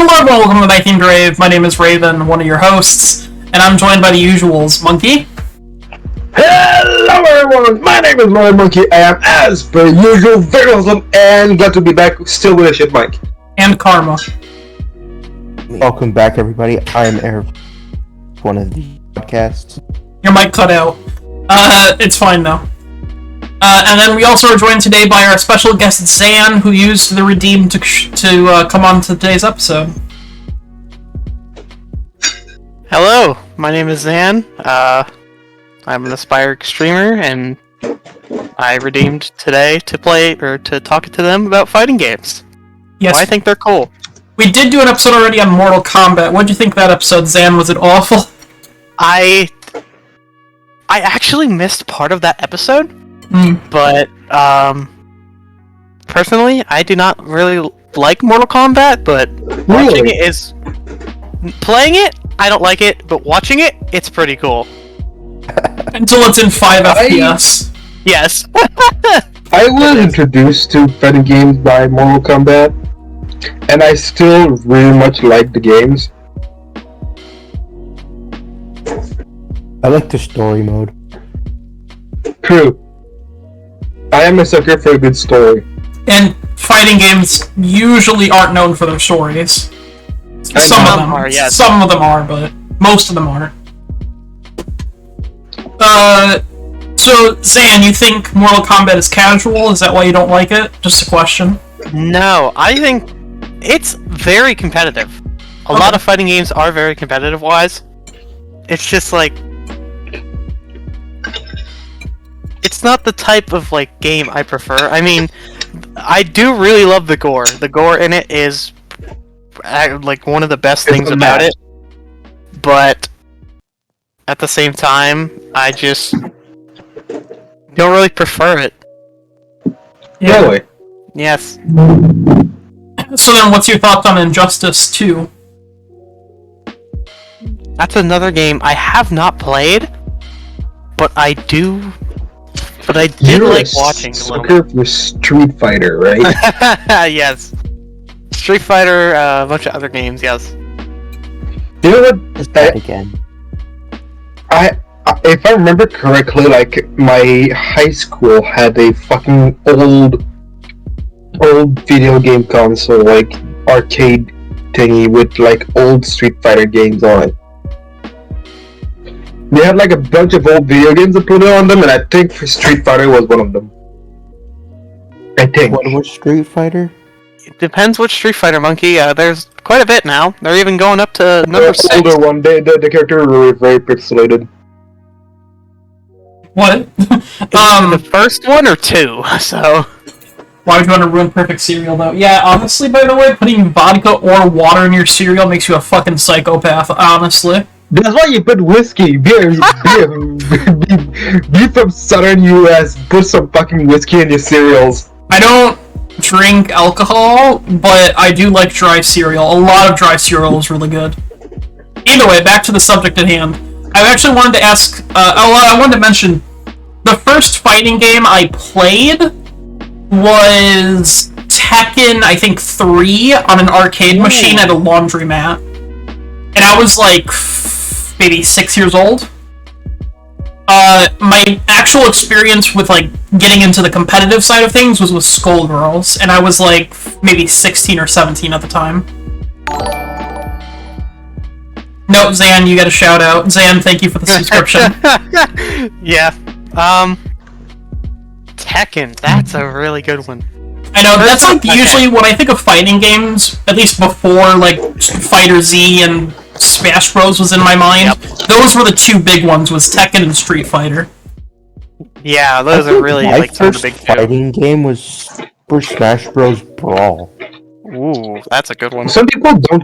Hello, welcome to NightThemedRave. My name is Raven, one of your hosts, and I'm joined by the usuals, Monkey. Hello everyone, my name is Lord Monkey. I am, as per usual, very awesome and glad to be back, still with a shit mic. And Karma. Welcome back, everybody. I am Eric, one of the podcasts. Your mic cut out. It's fine now. And then we also are joined today by our special guest, Zan, who used the Redeem to come on to today's episode. Hello, my name is Zan. I'm an aspiring streamer, and I redeemed today to play, or to talk to them about fighting games. Yes. Well, I think they're cool. We did do an episode already on Mortal Kombat. What did you think of that episode, Zan? Was it awful? I actually missed part of that episode, but, personally, I do not really like Mortal Kombat, but watching it is... Playing it, I don't like it, but watching it, it's pretty cool. Until it's in 5 FPS. Yes. I was introduced to fighting games by Mortal Kombat, and I still really much like the games. I like the story mode. True. I am a sucker for a good story. And fighting games usually aren't known for their stories. Some of them are, yes. Some of them are, but most of them aren't. So, Zan, you think Mortal Kombat is casual? Is that why you don't like it? Just a question. No, I think it's very competitive. A lot of fighting games are very competitive-wise. It's just like... It's not the type of, game I prefer. I mean, I do really love the gore. The gore in it is, one of the best things about it. But, at the same time, I just don't really prefer it. Yeah. Really? Yes. So then, what's your thoughts on Injustice 2? That's another game I have not played, but I do... But I did like watching a little bit. You're a sucker for Street Fighter, right? Yes. Street Fighter, a bunch of other games, yes. You know what? It's that again. If I remember correctly, my high school had a fucking old video game console, arcade thingy with, old Street Fighter games on it. They had, a bunch of old video games that put it on them, and I think Street Fighter was one of them. I think. What was Street Fighter? It depends which Street Fighter, Monkey. There's quite a bit now. They're even going up to number 6. The older one, the character were very pixelated. What? The first one or 2, so... Why would you want to ruin perfect cereal, though? Yeah, honestly, by the way, putting vodka or water in your cereal makes you a fucking psychopath, honestly. That's why you put whiskey, beer from southern US, put some fucking whiskey in your cereals. I don't drink alcohol, but I do like dry cereal. A lot of dry cereal is really good. Either way, back to the subject at hand. I actually wanted to ask, I wanted to mention, the first fighting game I played was Tekken, I think 3, on an arcade machine at a laundromat. And I was maybe 6 years old. My actual experience with, getting into the competitive side of things was with Skullgirls, and I was, maybe 16 or 17 at the time. No, Zan, you got a shout out. Zan, thank you for the subscription. Yeah. Tekken, that's a really good one. I know, that's, usually when I think of fighting games, at least before, Fighter Z and Smash Bros. Was in my mind. Yep. Those were the 2 big ones, was Tekken and Street Fighter. Yeah, those are really, some of the big 2. My first fighting game was Super Smash Bros. Brawl. Ooh, that's a good one. Some people don't...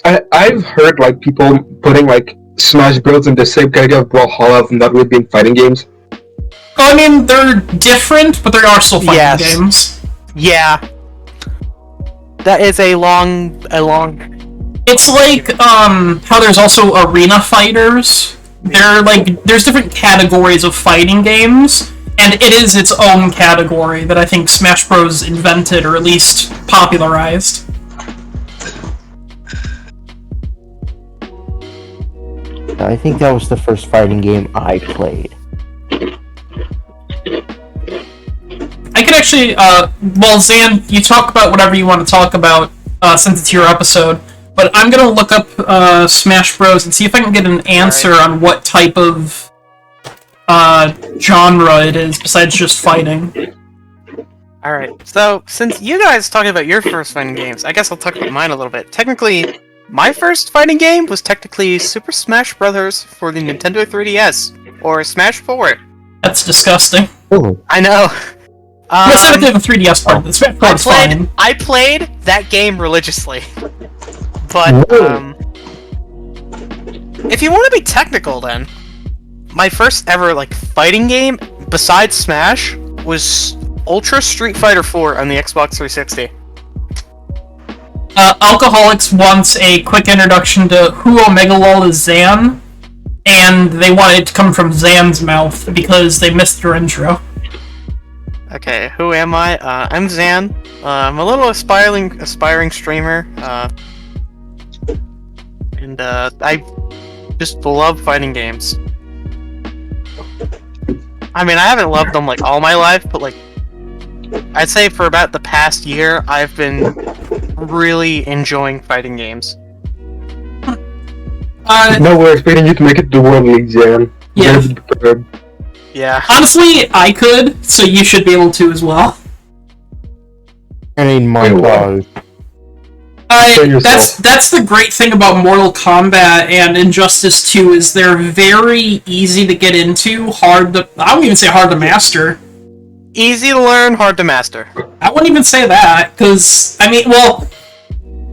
I've heard, people putting, Smash Bros. In the same category of Brawlhalla and not really being fighting games. I mean, they're different, but they are still fighting games. Yeah. That is a long... It's how there's also arena fighters. There's different categories of fighting games, and it is its own category that I think Smash Bros. Invented, or at least popularized. I think that was the first fighting game I played. I could actually, well, Zan, you talk about whatever you want to talk about, since it's your episode, but I'm gonna look up, Smash Bros. And see if I can get an answer on what type of, genre it is, besides just fighting. Alright, so, since you guys talking about your first fighting games, I guess I'll talk about mine a little bit. Technically, my first fighting game was technically Super Smash Bros. For the Nintendo 3DS, or Smash 4. That's disgusting. Oh. I know. Let's not do the 3DS part. The Smash part's fine. I played that game religiously. But, if you want to be technical then, my first ever, like, fighting game, besides Smash, was Ultra Street Fighter 4 on the Xbox 360. Alcoholics wants a quick introduction to who Omega Lol is Zan, and they want it to come from Zan's mouth because they missed your intro. Okay, who am I? I'm Zan. I'm a little aspiring streamer, and I just love fighting games. I mean, I haven't loved them like all my life, but like, I'd say for about the past year, I've been really enjoying fighting games. No, we're expecting you to make it to World League, Zan. Yeah. Yeah. Honestly, I could, so you should be able to as well. I mean, my God. That's the great thing about Mortal Kombat and Injustice 2 is they're very easy to get into, I wouldn't even say hard to master. Easy to learn, hard to master. I wouldn't even say that, because, I mean, well,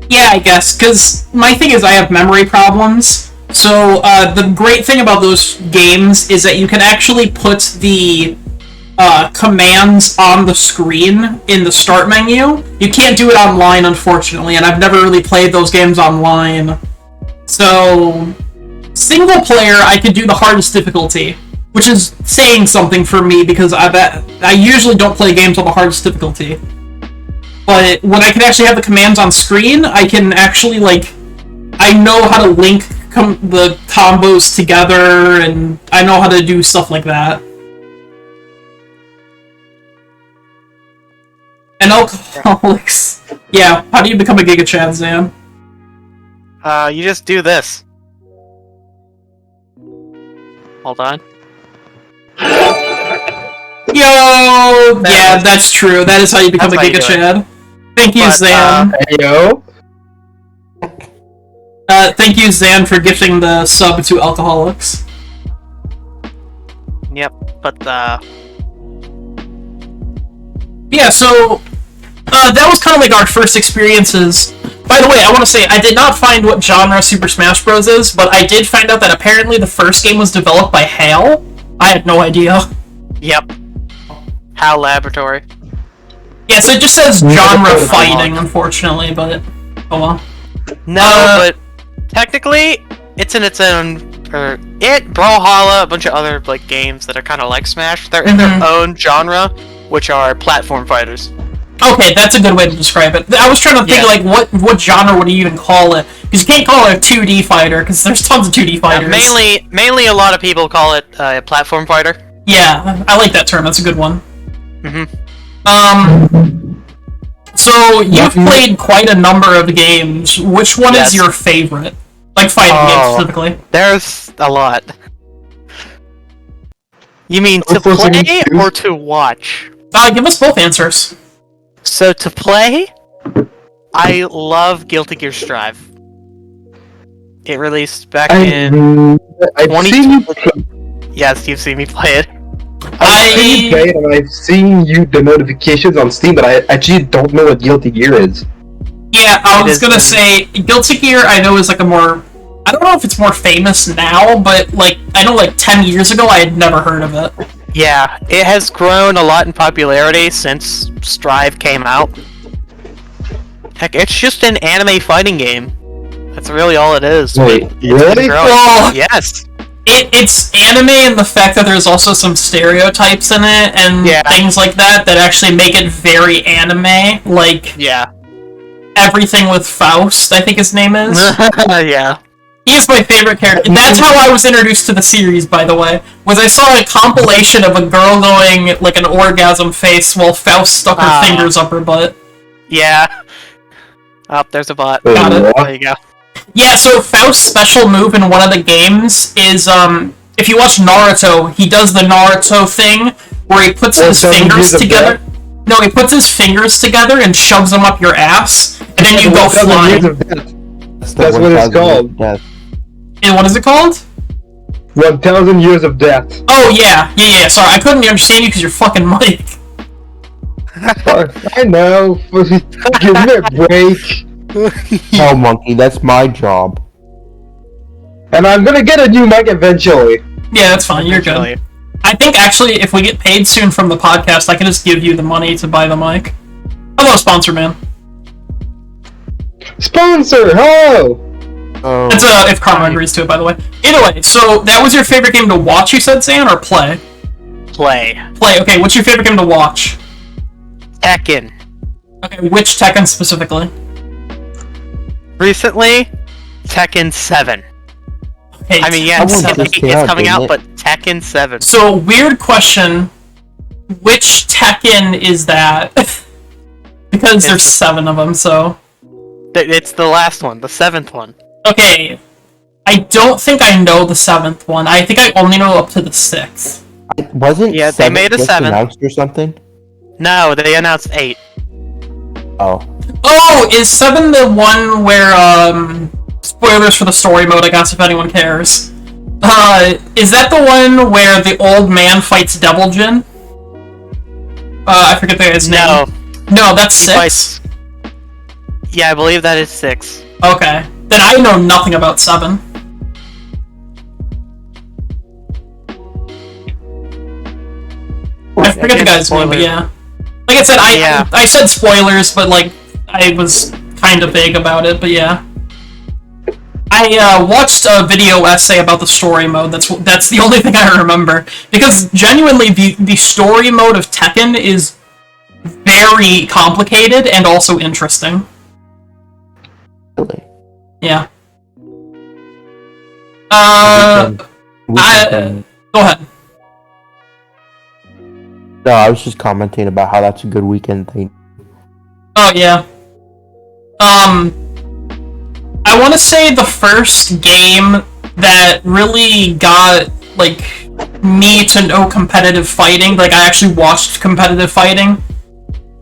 yeah, I guess, because my thing is I have memory problems. So, the great thing about those games is that you can actually put the commands on the screen in the start menu. You can't do it online, unfortunately, and I've never really played those games online. So, single player, I could do the hardest difficulty, which is saying something for me, because I usually don't play games on the hardest difficulty. But when I can actually have the commands on screen, I can actually, like, I know how to link the combos together, and I know how to do stuff like that. And Alcoholics. Yeah, how do you become a Giga Chad, Zan? You just do this. Hold on. Yo! Yeah, that's true. That is how you become a Giga Chad. Thank you, Zan. Yo. Thank you, Zan, for gifting the sub to Alcoholics. Yep, but yeah, so that was kind of like our first experiences. By the way, I want to say I did not find what genre Super Smash Bros. Is, but I did find out that apparently the first game was developed by HAL. I had no idea. Yep. HAL Laboratory. Yeah, so it just says genre fighting, unfortunately, but oh well. No, but technically, it's in its own. Brawlhalla, a bunch of other like games that are kind of like Smash. They're in their own genre, which are platform fighters. Okay, that's a good way to describe it. I was trying to think like what genre would you even call it? Because you can't call it a 2D fighter, because there's tons of 2D fighters. Mainly, a lot of people call it a platform fighter. Yeah, I like that term. That's a good one. So you've played quite a number of games. Which one is your favorite? Like fighting games specifically. There's a lot. You mean to play or to watch? Give us both answers. So to play, I love Guilty Gear Strive. It released back in 2020. Yes, you've seen me play it. I've seen you play it, and I've seen the notifications on Steam, but I actually don't know what Guilty Gear is. Yeah, I was gonna say, Guilty Gear I know is like a more... I don't know if it's more famous now, but like, I know like 10 years ago I had never heard of it. Yeah, it has grown a lot in popularity since Strive came out. Heck, it's just an anime fighting game. That's really all it is. Wait, really? Well, yes. It's anime in the fact that there's also some stereotypes in it and things like that that actually make it very anime. Like, everything with Faust, I think his name is. Yeah. He is my favorite character. That's how I was introduced to the series, by the way. Was I saw a compilation of a girl going like an orgasm face while Faust stuck her fingers up her butt. Yeah. Oh, there's a bot. Got it. There you go. Yeah, so Faust's special move in one of the games is, if you watch Naruto, he does the Naruto thing where he puts his fingers together. No, he puts his fingers together and shoves them up your ass, and then you go flying. That's what it's called. And what is it called? 1,000 years of death. Oh, yeah. Sorry, I couldn't understand you because you're fucking Mike. I know. Give me a break. Oh, Monkey, that's my job. And I'm gonna get a new mic eventually. Yeah, that's fine. You're good. I think, actually, if we get paid soon from the podcast, I can just give you the money to buy the mic. Hello, sponsor man. Sponsor! Hello! Oh. That's if Karma agrees to it, by the way. Either way, so that was your favorite game to watch, you said, Zan, or play? Play. Play, okay. What's your favorite game to watch? Tekken. Okay, which Tekken specifically? Recently, Tekken 7. Okay, I mean, yeah, it's coming out, but Tekken 7. So, weird question. Which Tekken is that? Because there's 7 of them, so... It's the last one, the 7th one. Okay, I don't think I know the 7th one. I think I only know up to the 6th. Wasn't yeah, they made a 7 announced or something? No, they announced 8. Oh. Oh, is 7 the one where, spoilers for the story mode, I guess, if anyone cares. Is that the one where the old man fights Devil Jin? I forget the guy's name. No, that's 6? Yeah, I believe that is 6. Okay. Then I know nothing about 7. I forget the guy's name, but yeah. Like I said, I said spoilers, but like, I was kind of vague about it, but yeah. I watched a video essay about the story mode, that's the only thing I remember. Because genuinely, the story mode of Tekken is very complicated and also interesting. Really? Yeah. Go ahead. No, I was just commenting about how that's a good weekend thing. Oh, yeah. I want to say the first game that really got, like, me to know competitive fighting, like, I actually watched competitive fighting,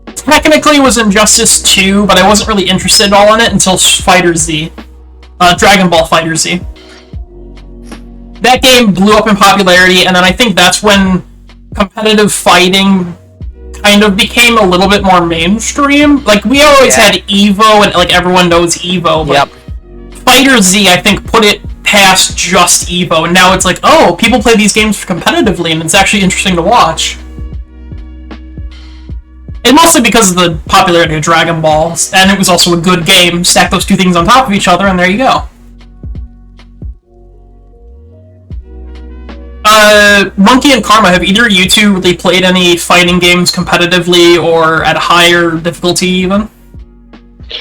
technically was Injustice 2, but I wasn't really interested at all in it until Fighter Z. Dragon Ball Fighter Z. That game blew up in popularity, and then I think that's when competitive fighting kind of became a little bit more mainstream. Like, we always had EVO, and, like, everyone knows EVO, but Fighter Z, I think, put it past just EVO, and now it's like, oh, people play these games competitively, and it's actually interesting to watch. And mostly because of the popularity of Dragon Ball, and it was also a good game. Stack those two things on top of each other, and there you go. Monkey and Karma, have either of you two really played any fighting games competitively or at a higher difficulty even?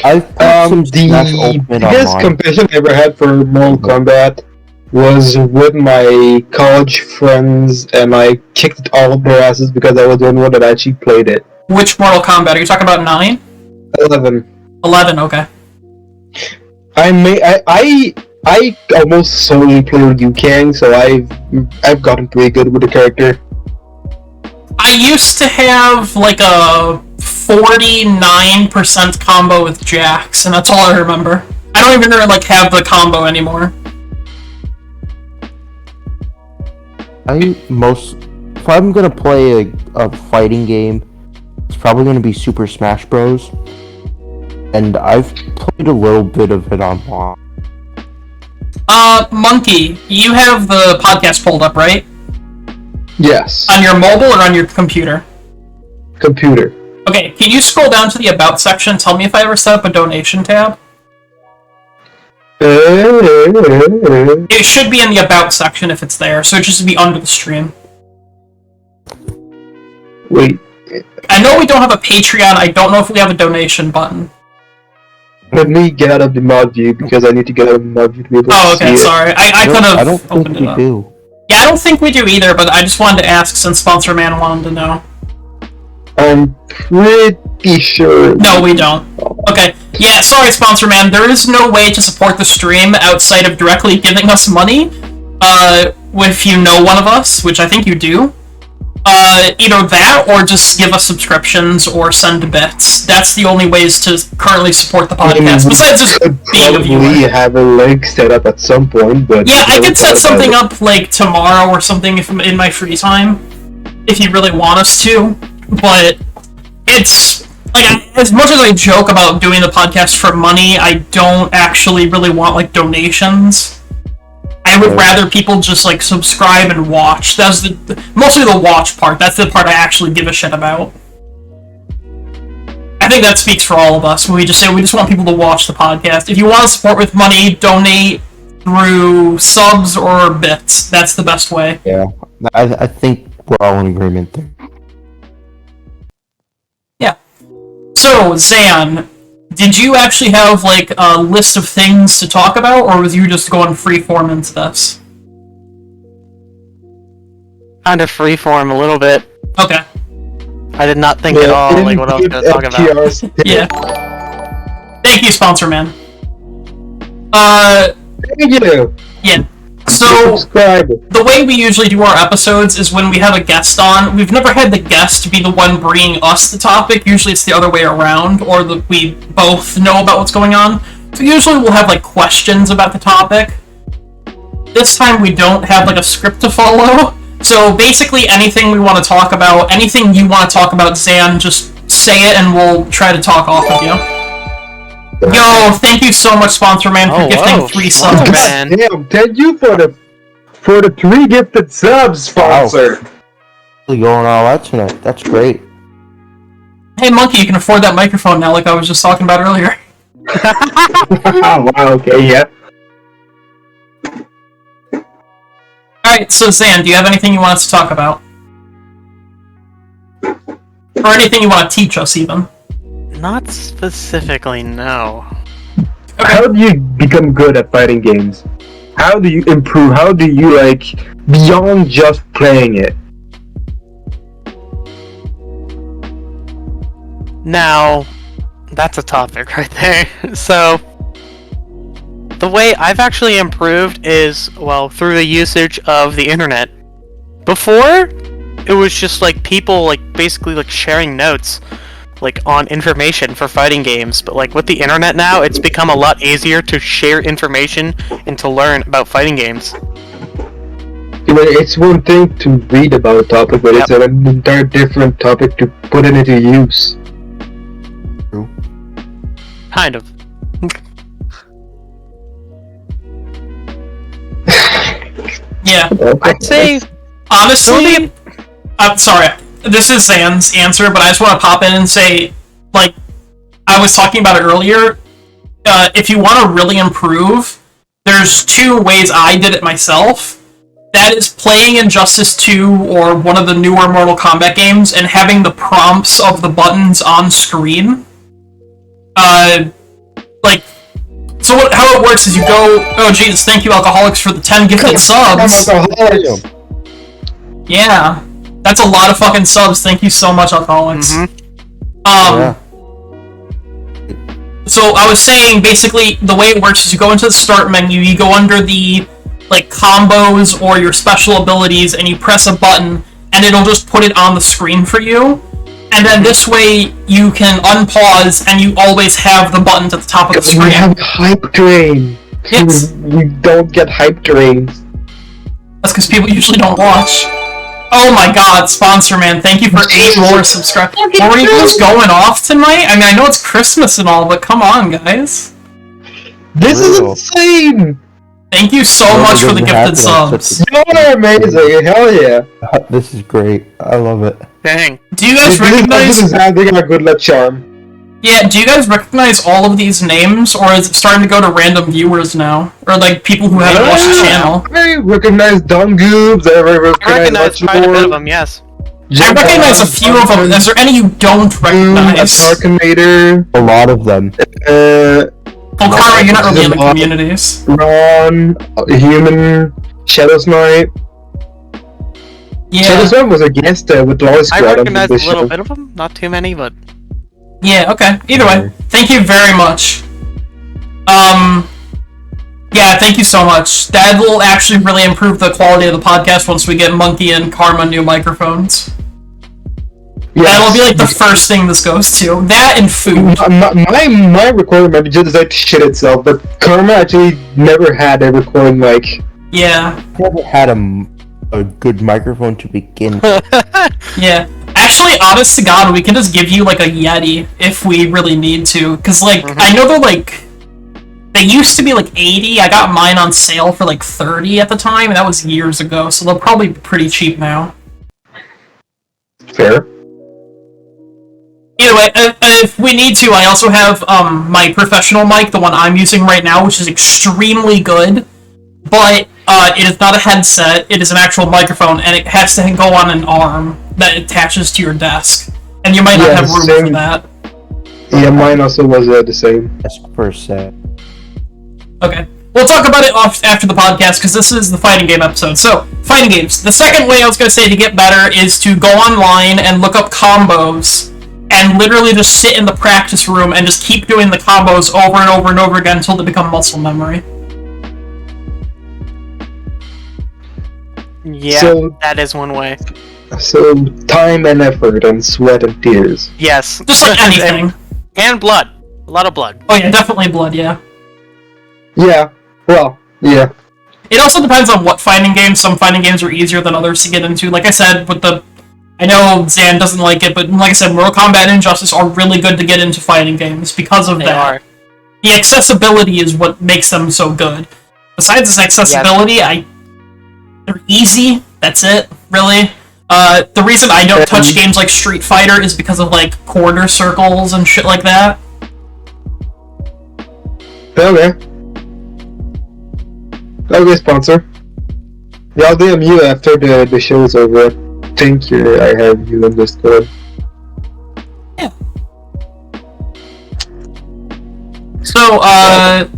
I've played the biggest competition I ever had for Mortal Kombat was with my college friends, and I kicked all of their asses because I was the only one that actually played it. Which Mortal Kombat? Are you talking about 9? 11. 11, okay. I almost solely play with Liu Kang, so I've gotten pretty good with the character. I used to have like a 49% combo with Jax, and that's all I remember. I don't even like have the combo anymore. If I'm gonna play a fighting game, it's probably gonna be Super Smash Bros. And I've played a little bit of it online. Monkey, you have the podcast pulled up, right? Yes. On your mobile or on your computer? Computer. Okay, can you scroll down to the About section? Tell me if I ever set up a donation tab. It should be in the About section if it's there, so it should just be under the stream. Wait. I know we don't have a Patreon, I don't know if we have a donation button. Let me get out of the mod view because I need to get out of the mod view to be able Oh, to okay, see sorry. I could I have don't think opened it we up. do. Yeah, I don't think we do either, but I just wanted to ask since Sponsor Man wanted to know. it. I'm pretty sure. No, we don't. Okay. Yeah, sorry, Sponsor Man. There is no way to support the stream outside of directly giving us money. If you know one of us, which I think you do. Either that, or just give us subscriptions, or send bits. That's the only ways to currently support the podcast, besides just being a viewer. Probably have a link set up at some point, but... Yeah, I could set something up, like, tomorrow or something if in my free time, if you really want us to, but it's... Like, as much as I joke about doing the podcast for money, I don't actually really want, like, donations. I would rather people just, like, subscribe and watch. That's mostly the watch part. That's the part I actually give a shit about. I think that speaks for all of us when we just say we just want people to watch the podcast. If you want to support with money, donate through subs or bits. That's the best way. Yeah, I think we're all in agreement there. Yeah. So, Zan, did you actually have, like, a list of things to talk about, or was you just going freeform into this? Kind of freeform a little bit. Okay. I did not think at all like what I was going to talk about. Yeah. Thank you, Sponsor Man. Thank you! Yeah. So, Subscribe. the way we usually do our episodes is when we have a guest on. We've never had the guest be the one bringing us the topic. Usually it's the other way around, or we both know about what's going on. So usually we'll have, like, questions about the topic. This time we don't have, like, a script to follow. So basically anything we want to talk about, anything you want to talk about, Zan, just say it and we'll try to talk off of you. Yo, thank you so much, Sponsor Man, for gifting 3 subs. Oh, man. Damn, thank you for the 3 gifted subs, sponsor! Really going all out tonight. That's great. Hey, Monkey, you can afford that microphone now, like I was just talking about earlier. Wow, okay, yeah. Alright, so Zan, do you have anything you want us to talk about? Or anything you want to teach us, even? Not specifically, no. How do you become good at fighting games? How do you improve? How do you, like, beyond just playing it? Now, that's a topic right there. So, the way I've actually improved is, well, through the usage of the internet. Before, it was just, like, people, like, basically, like, sharing notes, like, on information for fighting games. But, like, with the internet now, it's become a lot easier to share information and to learn about fighting games. You know, it's one thing to read about a topic, but it's an entire different topic to put it into use. True. Kind of. Yeah. I'd say... Honestly, I'm sorry, this is Zan's answer, but I just want to pop in and say, like, I was talking about it earlier, if you want to really improve, there's 2 ways I did it myself. That is playing Injustice 2 or one of the newer Mortal Kombat games and having the prompts of the buttons on screen. Like, so how it works is you go, oh Jesus, thank you Alcoholics for the 10 gifted subs. Yeah, that's a lot of fucking subs. Thank you so much, Alcoholics. Yeah. So I was saying, basically, the way it works is you go into the start menu, you go under the, like, combos or your special abilities, and you press a button, and it'll just put it on the screen for you. And then this way, you can unpause, and you always have the buttons at the top of the screen. We have hype train. Yes. We don't get hype trains. That's because people usually don't watch. Oh my god, Sponsor Man, thank you for 8 more subscribers. Were you just going off tonight? I mean, I know it's Christmas and all, but come on, guys. This is insane! Thank you so much for the gifted subs. You're amazing, hell yeah. This is great. I love it. Dang. Do you guys recognize... This is having a good luck charm. Yeah, do you guys recognize all of these names, or is it starting to go to random viewers now? Or, like, people who haven't watched the channel? I recognize Dumb Goobs, I recognize quite a bit of them, yes. I recognize a few of them. Is there any you don't recognize? Tarkinator. A lot of them. Oh, Karma, you're not really in the communities. Ron, Human, Shadows Knight. Yeah. Shadows Knight was a guest with Law I Squad. recognize a little bit of them, not too many, but... Yeah, okay. Either way, thank you very much. Yeah, thank you so much. That will actually really improve the quality of the podcast once we get Monkey and Karma new microphones. Yes. That'll be like the first thing this goes to. That and food. My recording mic just like shit itself, but Karma actually never had a recording mic. Yeah. Never had a good microphone to begin with. Yeah. Actually, honest to God, we can just give you like a Yeti if we really need to. Because, like, I know they're like... They used to be like 80. I got mine on sale for like 30 at the time, and that was years ago, so they'll probably be pretty cheap now. Fair. Either way, if we need to, I also have my professional mic, the one I'm using right now, which is extremely good, but it is not a headset, it is an actual microphone, and it has to go on an arm that attaches to your desk. And you might not have room for that. Yeah, mine also was the same. Desk per set. Okay. We'll talk about it after the podcast, because this is the fighting game episode. So, fighting games. The second way I was going to say to get better is to go online and look up combos, and literally just sit in the practice room and just keep doing the combos over and over and over again until they become muscle memory. Yeah, so, that is one way. So, time and effort and sweat and tears. Yes. Just like anything. And blood. A lot of blood. Oh yeah, definitely blood, yeah. Yeah, well, yeah. It also depends on what fighting games. Some fighting games are easier than others to get into. Like I said, with the... I know Zan doesn't like it, but like I said, Mortal Kombat and Injustice are really good to get into fighting games because of that. The accessibility is what makes them so good. Besides this accessibility, they're easy. That's it, really. The reason I don't touch games like Street Fighter is because of, like, corner circles and shit like that. Okay. Okay, sponsor. Yeah, I'll DM you after the show is over. I think I have you in Discord. Yeah. So,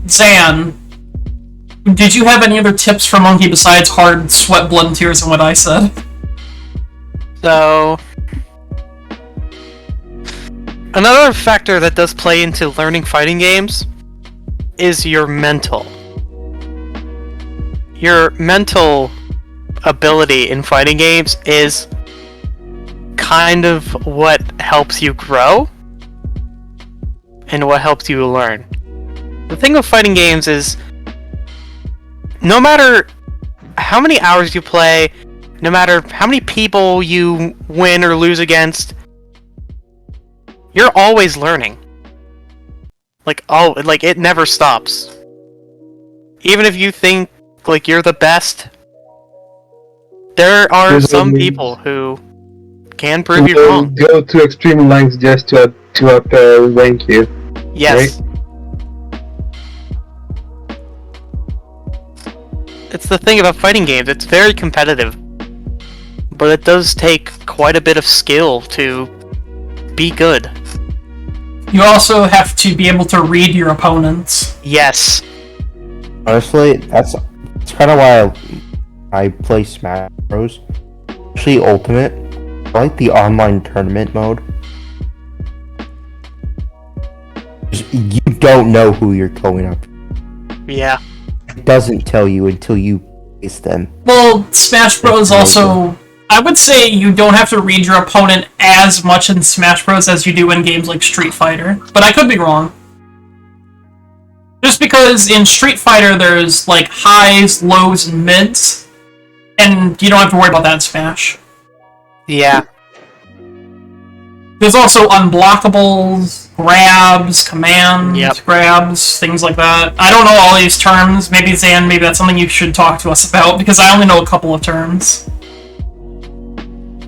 Zan, did you have any other tips for Monkey besides hard sweat, blood, and tears and what I said? So... Another factor that does play into learning fighting games is your mental. Your mental ability in fighting games is kind of what helps you grow and what helps you learn. The thing with fighting games is no matter how many hours you play, no matter how many people you win or lose against, you're always learning. Like it never stops. Even if you think like you're the best, there are some people who can prove you wrong. Go to extreme lengths just to rank you. Yes. Right? It's the thing about fighting games, it's very competitive. But it does take quite a bit of skill to be good. You also have to be able to read your opponents. Yes. Honestly, that's kind of why I play Smash Bros. Especially Ultimate. I like the online tournament mode. You don't know who you're going up to. Yeah. It doesn't tell you until you face them. Well, Smash Bros. Also... I would say you don't have to read your opponent as much in Smash Bros. As you do in games like Street Fighter, but I could be wrong. Just because in Street Fighter there's, like, highs, lows, and mids, and you don't have to worry about that in Smash. Yeah. There's also unblockables, grabs, commands, grabs, things like that. I don't know all these terms. Maybe, Zan, maybe that's something you should talk to us about, because I only know a couple of terms.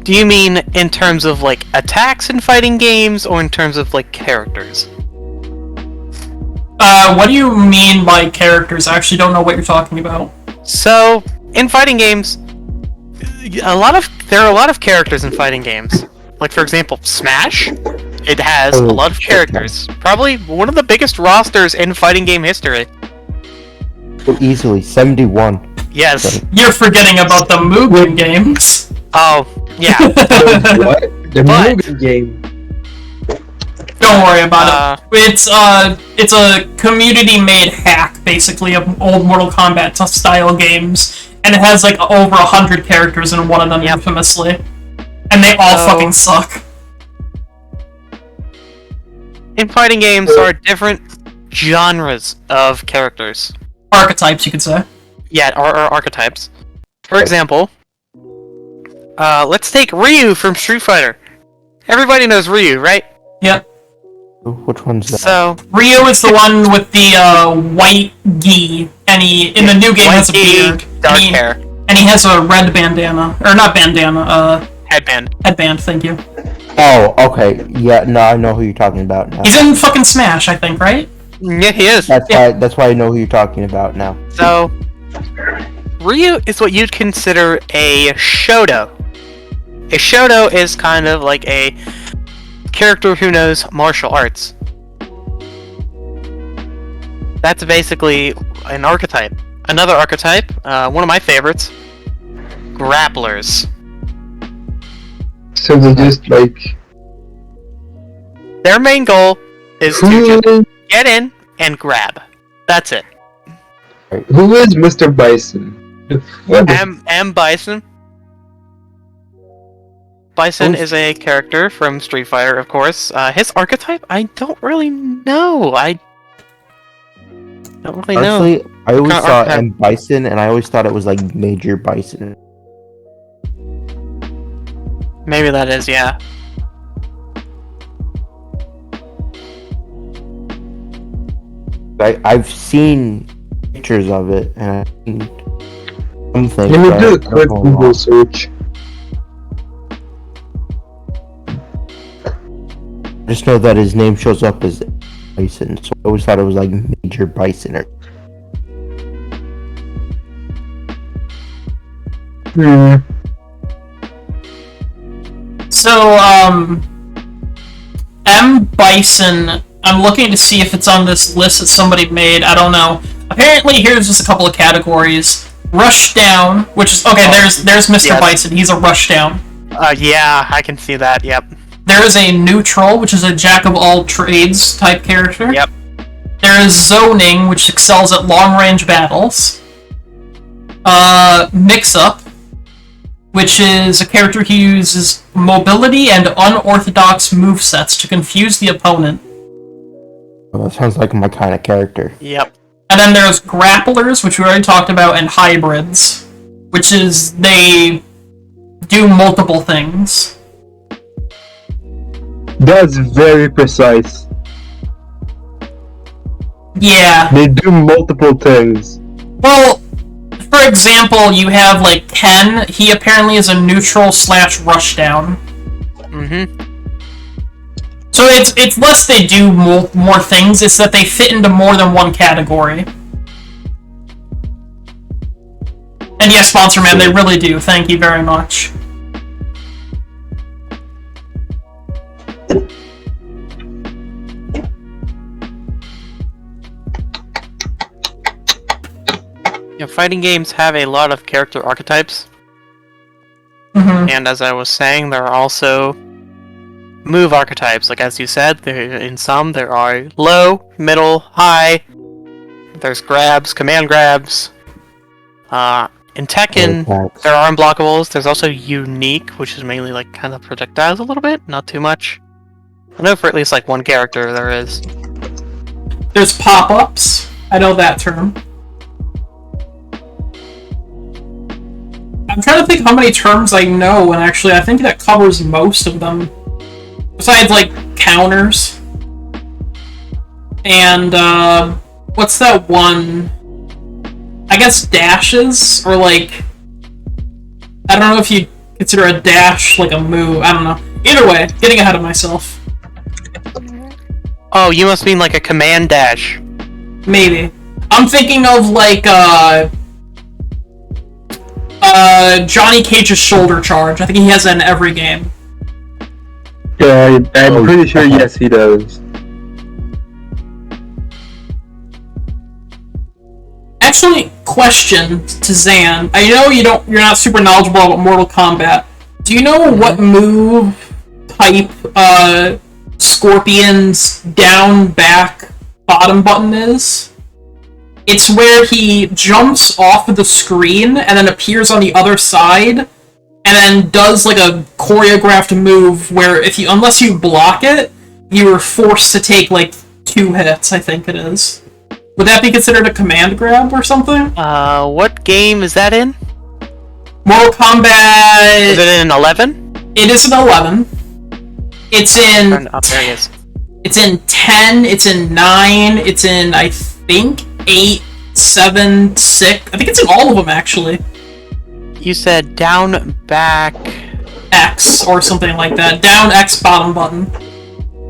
Do you mean in terms of, like, attacks in fighting games, or in terms of, like, characters? What do you mean by characters? I actually don't know what you're talking about. So, in fighting games, there are a lot of characters in fighting games. Like, for example, Smash. It has a lot of characters. Probably one of the biggest rosters in fighting game history. So easily, 71. Yes. You're forgetting about the Mugen games. Oh, yeah. What? The But- Mugen game. Don't worry about it. It's a community-made hack, basically, of old Mortal Kombat style games, and it has like over 100 characters in one of them, infamously, and they all fucking suck. In fighting games, there are different genres of characters. Archetypes, you could say. Yeah, or archetypes. For example, let's take Ryu from Street Fighter. Everybody knows Ryu, right? Yep. Which one's that? So, Ryu is the one with the white gi, and he in the new game has a beard, dark and hair, and he has a red bandana, or not bandana, headband. headband. Thank you. Oh, okay. Yeah, no, I know who you're talking about now. He's in fucking Smash, I think, right? Yeah, he is. That's why I know who you're talking about now. So, Ryu is what you'd consider a Shoto. A Shoto is kind of like a character who knows martial arts. That's basically an archetype. Another archetype, one of my favorites, grapplers. So they just like. Their main goal is to just get in and grab. That's it. Who is Mr. Bison? What the M. Bison. Bison is a character from Street Fighter, of course. His archetype, I don't really know. I don't really know. Honestly, I always Kinda saw archetype. M. Bison, and I always thought it was like Major Bison. Maybe that is, yeah. I've seen pictures of it, and I've seen some things. Let me but do I a don't quick know a Google lot. search. I just know that his name shows up as Bison, so I always thought it was like Major Bison. Or... So, M. Bison, I'm looking to see if it's on this list that somebody made, I don't know. Apparently, here's just a couple of categories. Rushdown, which is, okay, there's Mr. Yes. Bison, he's a Rushdown. Yeah, I can see that, yep. There is a Neutral, which is a jack-of-all-trades type character. Yep. There is Zoning, which excels at long-range battles. Mix-Up, which is a character who uses mobility and unorthodox movesets to confuse the opponent. Well, that sounds like my kind of character. Yep. And then there's Grapplers, which we already talked about, and Hybrids, which is they do multiple things. That's very precise. Yeah. They do multiple things. Well, for example, you have, like, Ken. He apparently is a neutral/rushdown. Mm-hmm. So it's less they do more things, it's that they fit into more than one category. And yes, Sponsor Man, they really do. Thank you very much. Yeah, fighting games have a lot of character archetypes. Mm-hmm. And as I was saying, there are also move archetypes. Like as you said, in some there are low, middle, high. There's grabs, command grabs. In Tekken, there are unblockables. There's also unique, which is mainly like kind of projectiles a little bit, not too much. I know for at least like one character there is. There's pop-ups. I know that term. I'm trying to think how many terms I know, and actually I think that covers most of them. Besides, like, counters. And, what's that one? I guess dashes, or like... I don't know if you consider a dash like a move, I don't know. Either way, getting ahead of myself. Oh, you must mean like a command dash. Maybe. I'm thinking of, like, Johnny Cage's shoulder charge. I think he has that in every game. I'm pretty sure yes, he does. Actually, question to Zan. I know you're not super knowledgeable about Mortal Kombat. Do you know what move type Scorpion's down back bottom button is? It's where he jumps off of the screen and then appears on the other side and then does like a choreographed move where unless you block it, you're forced to take like 2 hits, I think it is. Would that be considered a command grab or something? What game is that in? Mortal Kombat... Is it in 11? It is in 11. It's in... Oh, there it is. It's in 10, it's in 9, it's in, I think, 8, 7, 6... I think it's in all of them, actually. You said down, back... X, or something like that. Down, X, bottom button.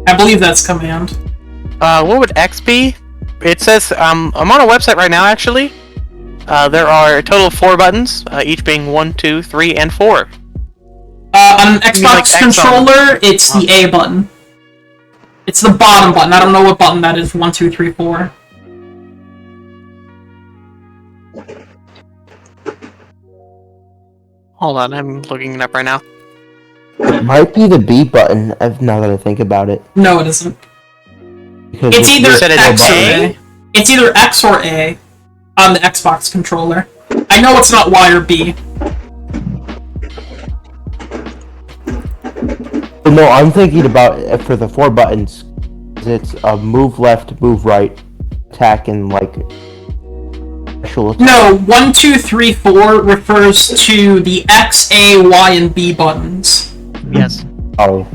I believe that's command. What would X be? It says, I'm on a website right now, actually. There are a total of 4 buttons, each being 1, 2, 3, and 4. On an Xbox controller, it's the A button. It's the bottom button. I don't know what button that is. 1, 2, 3, 4. Hold on, I'm looking it up right now. It might be the B button, now that I think about it. No, it isn't. Because It's either said it's X or A? A. It's either X or A on the Xbox controller. I know it's not Y or B. No, I'm thinking about for the 4 buttons. It's move left, move right, attack, and like special attack. No, 1, 2, 3, 4 refers to the X, A, Y, and B buttons. Yes. Oh.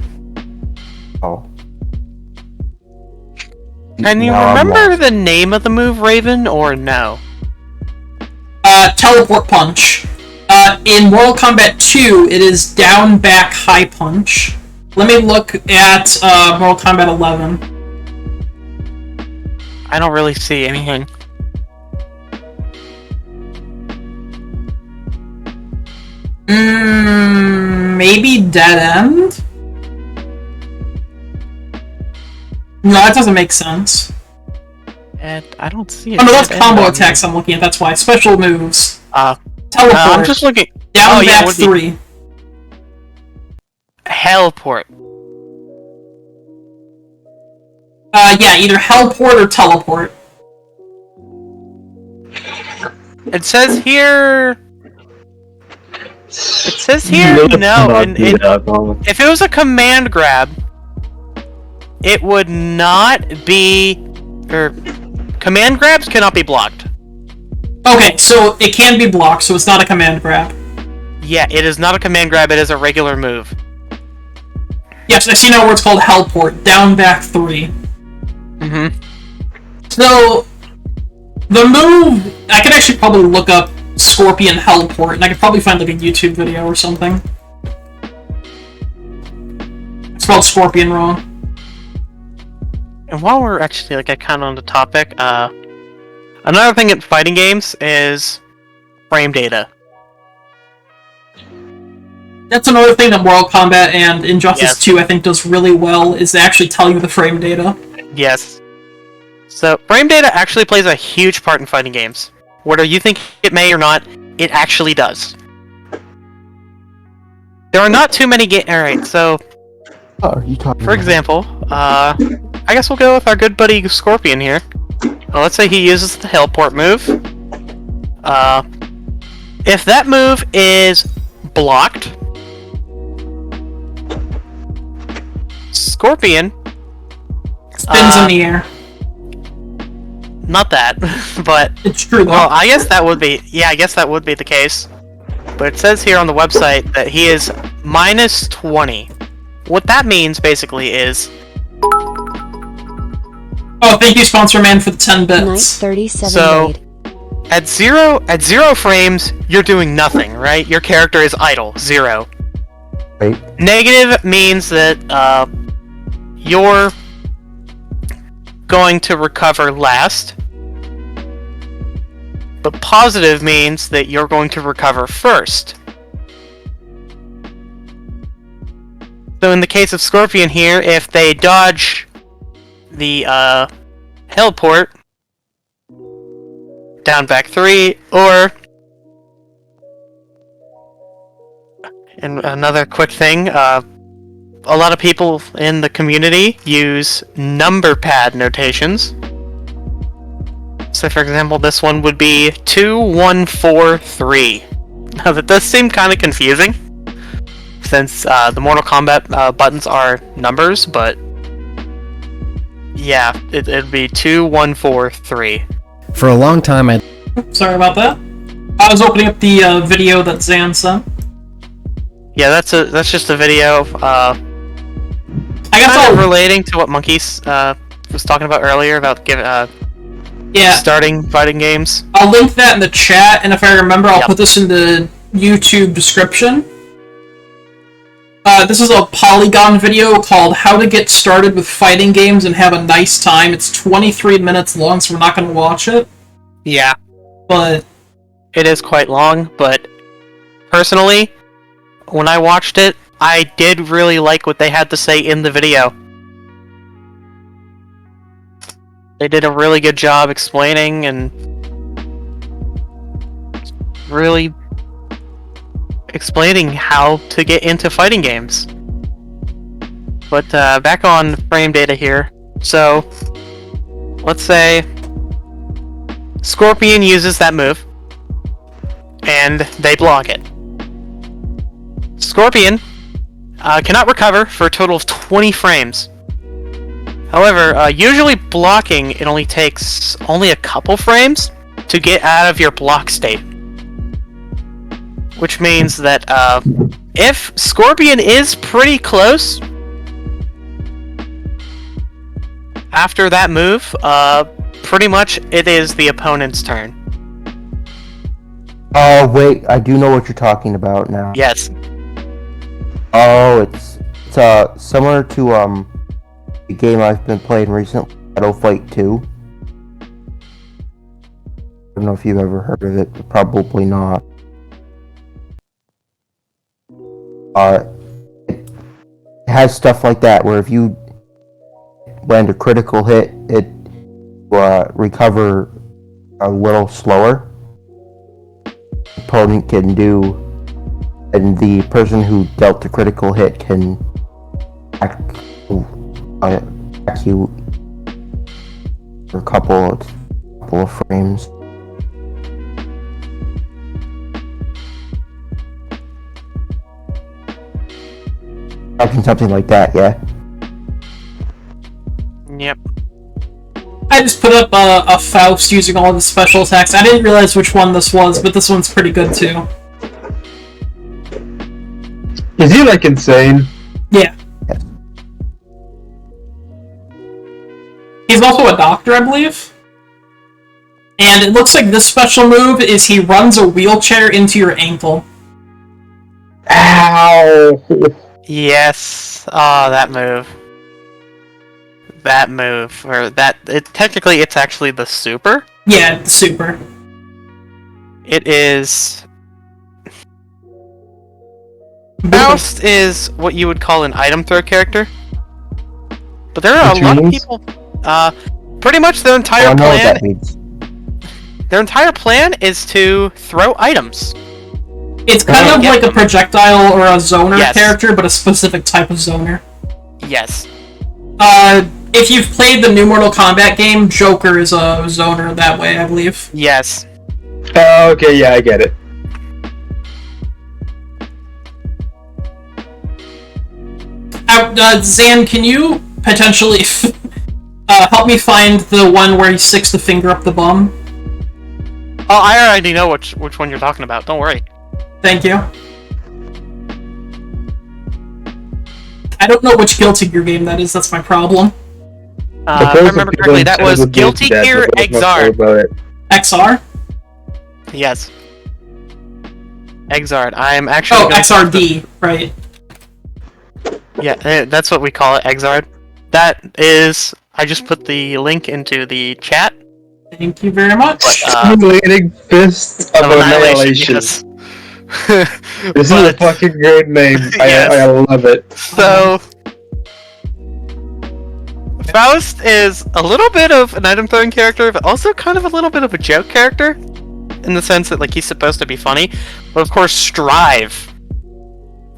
Can you Now I'm remember lost. the name of the move, Raven, or no? Teleport punch. In Mortal Kombat 2, it is down, back, high punch. Let me look at Mortal Kombat 11. I don't really see anything. Maybe dead end? No, that doesn't make sense. And I don't see it. Oh no, that's Dead combo end. attacks I'm looking at, that's why. Special moves. I'm Teleport. just looking. Down, Oh, yeah, back, would be- 3. Hellport. Yeah, either Hellport or Teleport. It says here. It says here no, and if it was a command grab, it would not be. Or command grabs cannot be blocked. Okay, so it can be blocked, so it's not a command grab. Yeah, it is not a command grab. It is a regular move. Yes, I see now where it's called Hellport. Down, back, 3. Mm-hmm. So, the move... I could actually probably look up Scorpion Hellport, and I could probably find like a YouTube video or something. I spelled Scorpion wrong. And while we're actually like kind of on the topic, another thing in fighting games is frame data. That's another thing that Mortal Kombat and Injustice Yes. 2 I think does really well, is they actually tell you the frame data. Yes. So frame data actually plays a huge part in fighting games. Whether you think it may or not, it actually does. There are not too many Alright, so What are you talking for about? example, I guess we'll go with our good buddy Scorpion here. Well, let's say he uses the Hellport move. If that move is blocked, Scorpion Spins in the air. not that, but It's true though. well, I guess that would be I guess that would be the case. But it says here on the website that he is minus 20. What that means basically is Oh, thank you, Sponsor Man, for the 10 Night bits. 37 So- raid. at zero frames, you're doing nothing, right? Your character is idle, 0. Right? Negative means that you're going to recover last. But positive means that you're going to recover first. So in the case of Scorpion here, if they dodge the heliport, down back 3, or... And another quick thing, a lot of people in the community use number pad notations. So for example, this one would be 2143. Now that does seem kind of confusing, since the Mortal Kombat buttons are numbers, but yeah, it'd be 2143. For a long time, I... Sorry about that. I was opening up the video that Zan sent. Yeah, that's just a video. I guess kind of I'll... relating to what Monkeys was talking about earlier about starting fighting games. I'll link that in the chat, and if I remember, I'll put this in the YouTube description. This is a Polygon video called How to Get Started with Fighting Games and Have a Nice Time. It's 23 minutes long, so we're not going to watch it. Yeah. But... It is quite long, but personally, when I watched it, I did really like what they had to say in the video. They did a really good job explaining and really explaining how to get into fighting games. But back on frame data here. So, let's say Scorpion uses that move, and they block it. Scorpion cannot recover for a total of 20 frames. However, usually blocking, it only takes a couple frames to get out of your block state. Which means that if Scorpion is pretty close after that move, pretty much it is the opponent's turn. Oh, wait, I do know what you're talking about now. Yes. Oh, it's similar to the game I've been playing recently, Battle Fight 2. I don't know if you've ever heard of it, but probably not. It has stuff like that, where if you land a critical hit, it recover a little slower. The opponent can do, and the person who dealt the critical hit can execute for a couple of frames. Something like that, yeah. Yep. I just put up a Faust using all the special attacks. I didn't realize which one this was, but this one's pretty good too. Is he like insane? Yeah. Yes. He's also a doctor, I believe. And it looks like this special move is he runs a wheelchair into your ankle. Ow! Yes. Oh, that move. That move. Or that... technically, it's actually the super. Yeah, the super. It is... Faust is what you would call an item throw character. But there are a lot of people... pretty much their entire I know what plan... that means. Their entire plan is to throw items. It's kind of like a projectile or a zoner Yes. character, but a specific type of zoner. Yes. If you've played the new Mortal Kombat game, Joker is a zoner that way, I believe. Yes. Oh, okay, yeah, I get it. Zan, can you potentially help me find the one where he sticks the finger up the bum? Oh, I already know which one you're talking about. Don't worry. Thank you. I don't know which Guilty Gear game that is, that's my problem. If I remember correctly, that was Guilty Gear Exard. XR? Yes. Exard. I'm actually... Oh, XRD, right. Yeah, that's what we call it, Exard. That is... I just put the link into the chat. Thank you very much. Stimulating Fist of Annihilation. Yes. This is a fucking great name. Yes. I love it. So, Faust is a little bit of an item throwing character, but also kind of a little bit of a joke character, in the sense that like he's supposed to be funny. But of course, Strive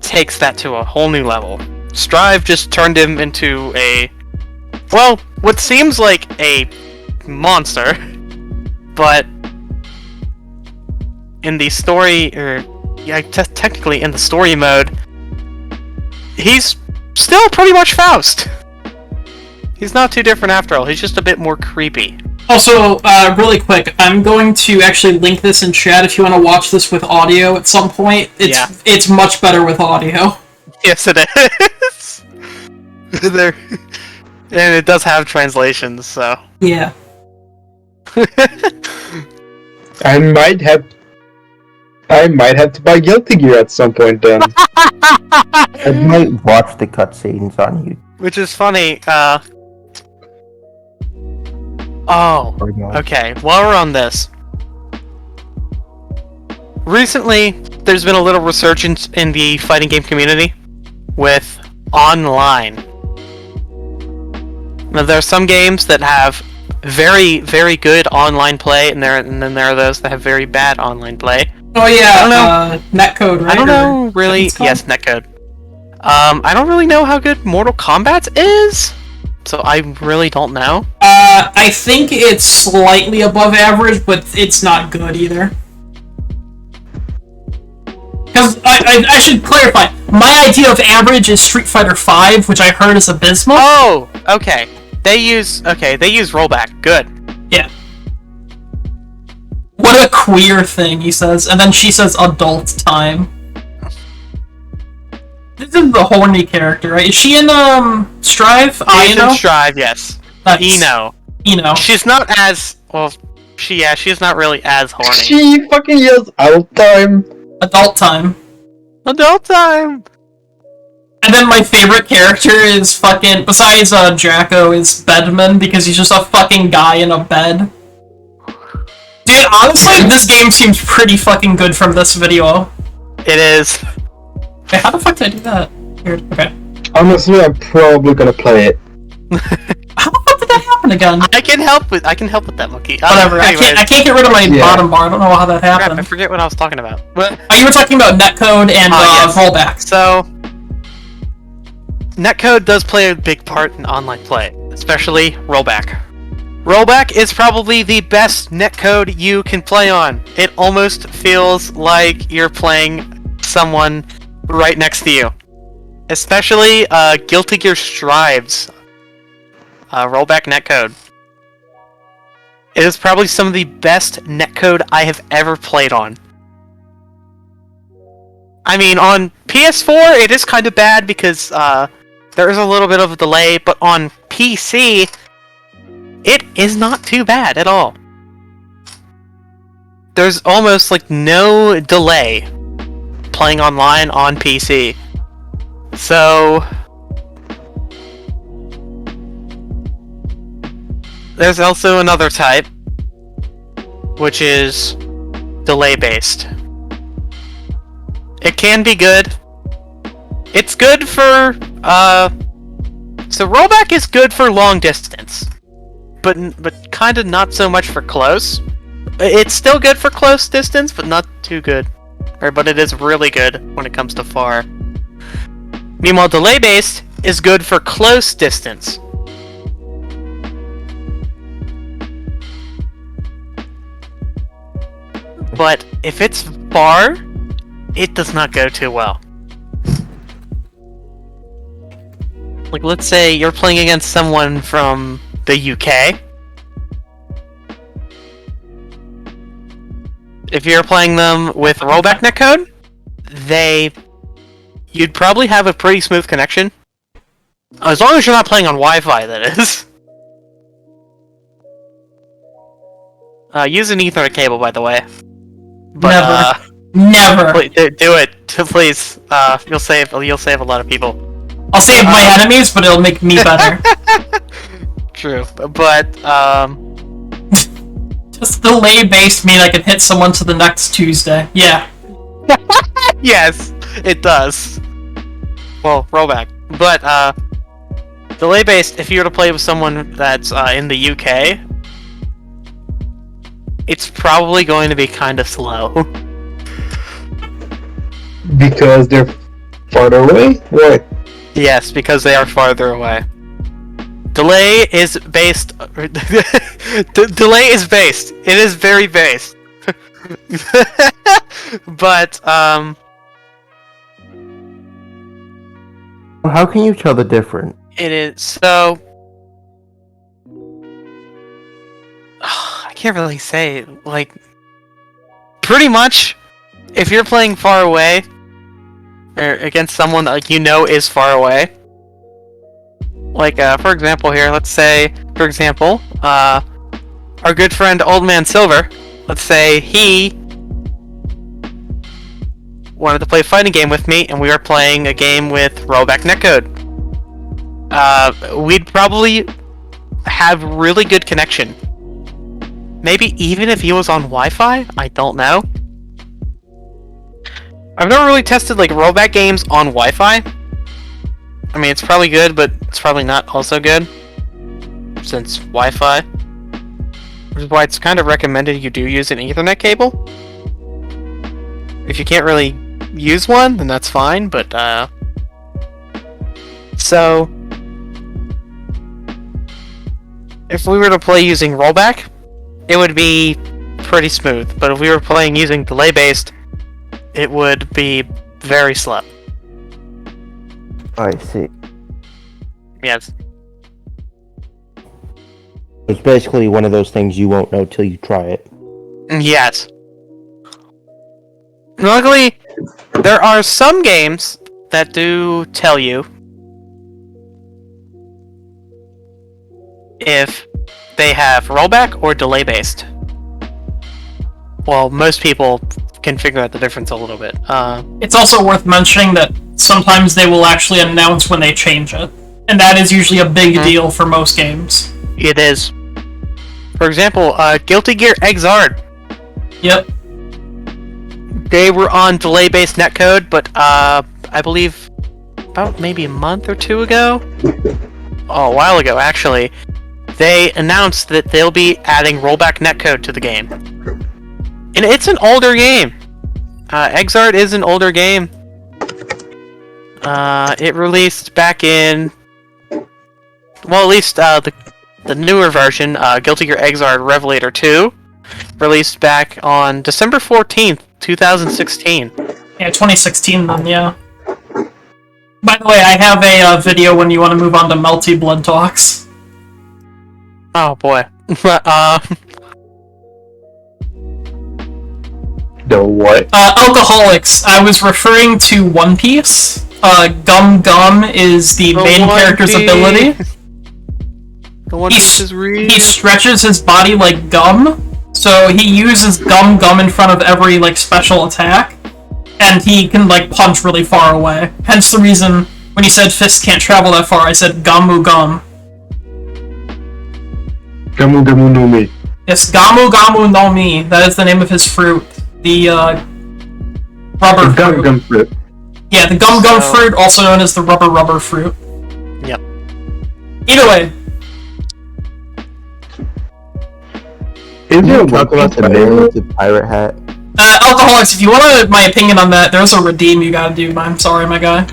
takes that to a whole new level. Strive just turned him into what seems like a monster, but in the story, technically in the story mode, he's still pretty much Faust. He's not too different after all. He's just a bit more creepy. Also, really quick, I'm going to actually link this in chat if you want to watch this with audio at some point. It's much better with audio. Yes, it is. And it does have translations, so. Yeah. I might have to buy Guilty Gear at some point then. I might watch the cutscenes on YouTube. Which is funny, okay, while we're on this. Recently, there's been a little resurgence in the fighting game community with online. Now, there are some games that have very, very good online play, and then there are those that have very bad online play. Oh yeah, I don't know. Netcode, right? I don't know, really. Yes, Netcode. I don't really know how good Mortal Kombat is, so I really don't know. I think it's slightly above average, but it's not good either. Because I should clarify, my idea of average is Street Fighter V, which I heard is abysmal. Oh, okay. They use rollback. Good. Yeah. What a queer thing, he says, and then she says adult time. This is the horny character, right? Is she in Strive? She's in Strive, yes. Nice. Eno. She's not as she's not really as horny. She fucking yells adult time. Adult time. Adult time. And then my favorite character is fucking, besides Jacko, is Bedman, because he's just a fucking guy in a bed. Dude, honestly, this game seems pretty fucking good from this video. It is. Wait, how the fuck did I do that? Weird. Okay. Honestly, I'm probably gonna play it. How the fuck did that happen again? I can help with that, monkey. Whatever. I can't get rid of my bottom bar. I don't know how that Crap, happened. I forget what I was talking about. But you were talking about netcode and yes. rollback. So, netcode does play a big part in online play, especially rollback. Rollback is probably the best netcode you can play on. It almost feels like you're playing someone right next to you. Especially Guilty Gear Strive's rollback netcode. It is probably some of the best netcode I have ever played on. I mean, on PS4 it is kind of bad because there is a little bit of a delay, but on PC it is not too bad at all. There's almost like no delay playing online on PC. So there's also another type, which is delay based. It can be good. It's good for so rollback is good for long distance, but kind of not so much for close. It's still good for close distance, but not too good. But it is really good when it comes to far. Meanwhile, delay based is good for close distance. But if it's far, it does not go too well. Like, let's say you're playing against someone from the UK. If you're playing them with rollback netcode, you'd probably have a pretty smooth connection. As long as you're not playing on Wi-Fi, that is. Use an Ethernet cable, by the way. But, Never. Do it, please. You'll save a lot of people. I'll save my enemies, but it'll make me better. True, but Just delay based mean I can hit someone to the next Tuesday. Yeah. Yes, it does. Well, rollback. But, delay-based, if you were to play with someone that's in the UK, it's probably going to be kind of slow. Because they're farther away? What? Yes, because they are farther away. Delay is based... delay is based. It is very based. But, How can you tell the difference? it is, so... I can't really say, like... Pretty much, if you're playing far away, or against someone that like, you know is far away, like, for example here, let's say, for example, our good friend Old Man Silver, let's say he wanted to play a fighting game with me, and we were playing a game with rollback netcode. We'd probably have really good connection. Maybe even if he was on Wi-Fi? I don't know. I've never really tested like rollback games on Wi-Fi. I mean, it's probably good, but it's probably not also good. Since Wi-Fi. Which is why it's kind of recommended you do use an Ethernet cable. If you can't really use one, then that's fine, but so if we were to play using rollback, it would be pretty smooth, but if we were playing using delay-based, it would be very slow. I see. Yes. It's basically one of those things you won't know till you try it. Yes. Luckily, there are some games that do tell you if they have rollback or delay based. Well, most people can figure out the difference a little bit. It's also worth mentioning that sometimes they will actually announce when they change it, and that is usually a big deal for most games. It is. For example, Guilty Gear Xrd. Yep. They were on delay-based netcode, but I believe about maybe a month or two ago, a while ago actually, they announced that they'll be adding rollback netcode to the game. And it's an older game. Xrd is an older game. It released back in, well, at least the newer version, Guilty Gear Xrd Revelator 2, released back on December 14th, 2016. Yeah, 2016 then, yeah. By the way, I have a video when you want to move on to Melty Blood Talks. Oh boy. The what? Alcoholics. I was referring to One Piece. Gum Gum is the main One character's Piece. ability. The One Piece is real. He stretches his body like gum, so he uses Gum Gum in front of every like special attack, and he can like punch really far away. Hence the reason when you said fist can't travel that far, I said Gamu Gum. Gamu Gamu no Mi. Yes, Gamu Gamu no Mi. That is the name of his fruit. The rubber The fruit. Gum Gum Fruit. Yeah, the Gum Gum So- fruit, also known as the rubber fruit. Yep. Either way, Is there Talk about the man with the pirate hat. Alcoholics, if you want my opinion on that, there's a redeem you gotta do. I'm sorry, my guy.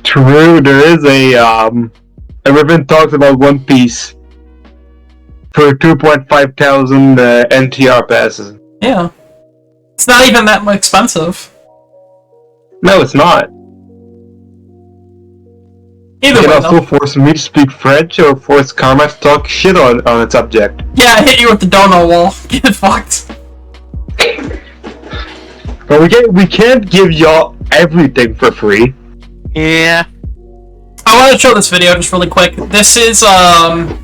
True, there is everyone talks about One Piece for 2.5 thousand NTR passes. Yeah. It's not even that expensive. No, it's not. Either You way, can also though. force me to speak French or force Karma to talk shit on a subject. Yeah, I hit you with the donut wall. Get fucked. But we can't give y'all everything for free. Yeah. I want to show this video just really quick. This is, Oh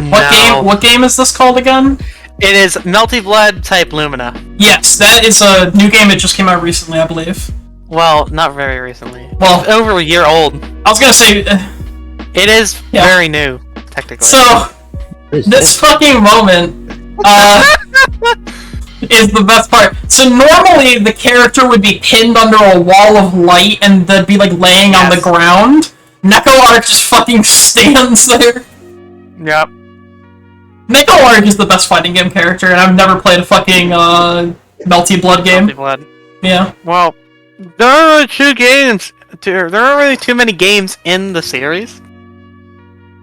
no. what game is this called again? It is Melty Blood type Lumina. Yes, that is a new game that just came out recently, I believe. Well, not very recently. Well- Over a year old. I was gonna say, It is Yeah. very new, technically. so, This fucking moment is the best part. So normally the character would be pinned under a wall of light and they'd be like laying on the ground. NekoArk just fucking stands there. Yep. NekoArk is the best fighting game character, and I've never played a fucking Melty Blood game. Melty Blood. Yeah. Well, there are really two games. There aren't really too many games in the series.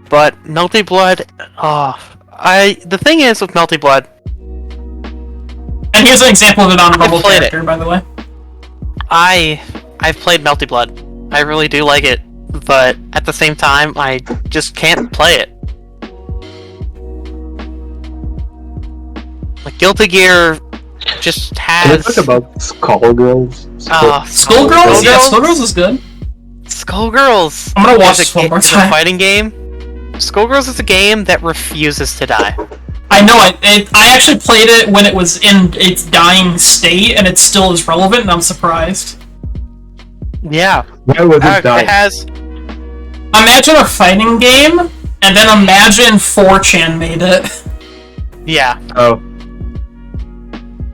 But Melty Blood, the thing is with Melty Blood. And here's an example of an honorable character, by the way. I've played Melty Blood. I really do like it, but at the same time, I just can't play it. Like Guilty Gear just has. Can I talk about Skullgirls? Skullgirls? Yeah, Skullgirls is good. Skullgirls. I'm gonna watch this one more It's a time. fighting game. Skullgirls is a game that refuses to die. I know it. I actually played it when it was in its dying state, and it still is relevant, and I'm surprised. Yeah. Why was it dying? It has. Imagine a fighting game, and then imagine 4chan made it. Yeah. Oh.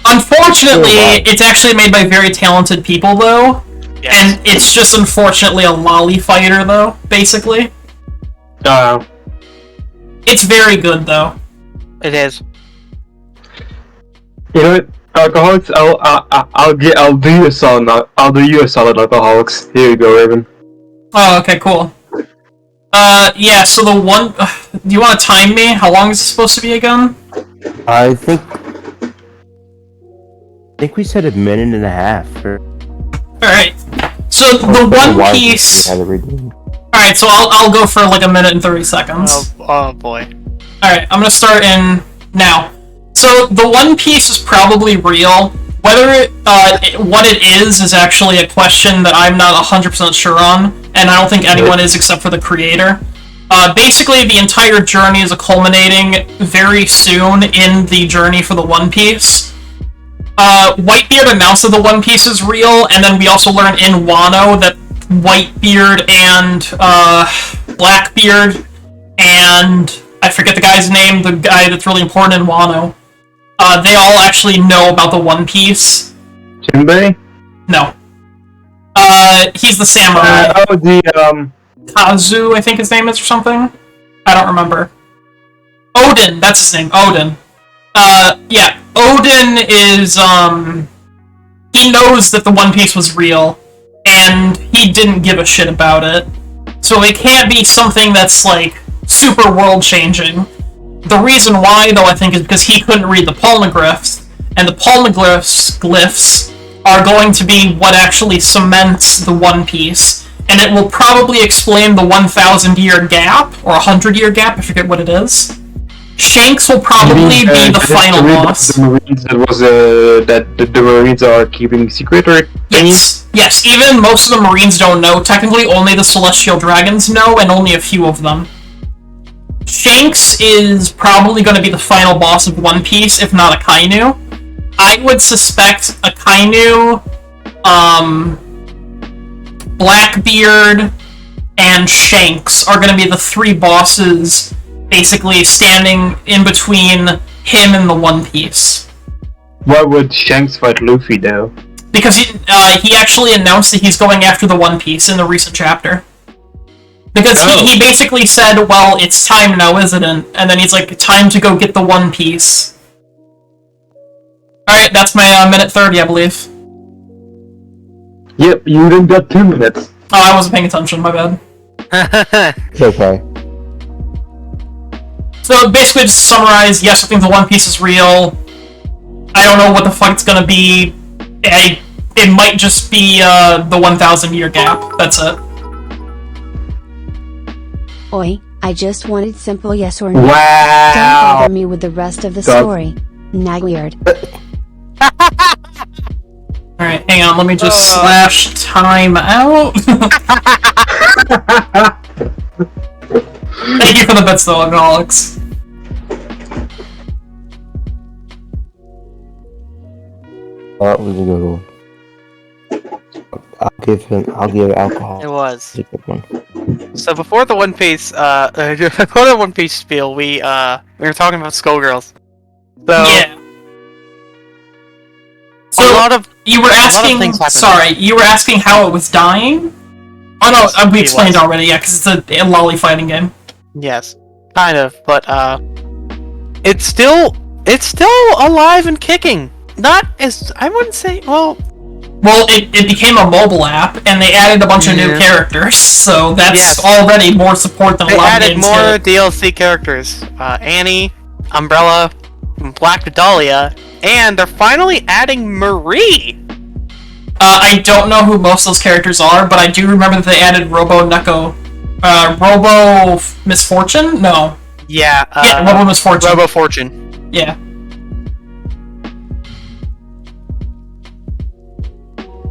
Unfortunately, it's actually made by very talented people, though. Yes. And it's just unfortunately a lolly fighter, though, basically. It's very good, though. It is. You know what, Alcoholics? I'll do you a solid. I'll do you a solid, Alcoholics. Here you go, Raven. Oh, okay, cool. Yeah. So the one. Do you want to time me? How long is it supposed to be again? I think we said a minute and a half. Alright. So the One Piece... Alright, so I'll go for like a minute and 30 seconds. Oh boy. Alright, I'm gonna start in now. So the One Piece is probably real. Whether what it is actually a question that I'm not 100% sure on, and I don't think anyone is except for the creator. Basically, the entire journey is culminating very soon in the journey for the One Piece. Whitebeard announced that the One Piece is real, and then we also learn in Wano that Whitebeard and Blackbeard and I forget the guy's name, the guy that's really important in Wano. They all actually know about the One Piece. Jinbei? No. He's the samurai. Kazu, I think his name is, or something? I don't remember. Odin, that's his name, Odin. Yeah, Odin is, he knows that the One Piece was real, and he didn't give a shit about it. So it can't be something that's, like, super world-changing. The reason why, though, I think, is because he couldn't read the polyglyphs, and the polyglyphs are going to be what actually cements the One Piece, and it will probably explain the 1,000-year gap, or 100-year gap, I forget what it is. Shanks will probably be the final boss. The Marines that the Marines are keeping secret, or yes. Even most of the Marines don't know. Technically, only the Celestial Dragons know, and only a few of them. Shanks is probably going to be the final boss of One Piece, if not Akainu. I would suspect Akainu, Blackbeard, and Shanks are going to be the three bosses basically standing in between him and the One Piece. Why would Shanks fight Luffy, though? Because he actually announced that he's going after the One Piece in the recent chapter. Because he basically said, well, it's time now, isn't it? And then he's like, time to go get the One Piece. Alright, that's my minute 30, I believe. Yep, you didn't got 2 minutes. Oh, I wasn't paying attention, my bad. It's okay. So basically, just to summarize, yes, I think the One Piece is real. I don't know what the fuck it's gonna be. It might just be the 1,000-year gap. That's it. Oi, I just wanted simple yes or no. Wow! Don't bother me with the rest of the story. Weird. Alright, hang on, let me just slash time out. Thank you for the bits, though, Alex. That was a good one. I'll give alcohol. It was. A good one. So before the One Piece, before the One Piece spiel, we were talking about Skullgirls. So Yeah. So a lot of you were asking. things happened. Sorry, you were asking how it was dying. Oh no, we It explained was. already. Yeah, because it's a lolly fighting game. yes, kind of, but it's still alive and kicking. Not as I wouldn't say. Well, It became a mobile app, and they added a bunch of new Yeah. characters, so that's Yes. already more support than a they lot of added games more get. DLC characters. Annie, Umbrella, Black Dahlia, and they're finally adding Marie. I don't know who most of those characters are, but I do remember that they added Robo Misfortune? No. Yeah. Yeah, Robo Misfortune. Robo Fortune. Yeah.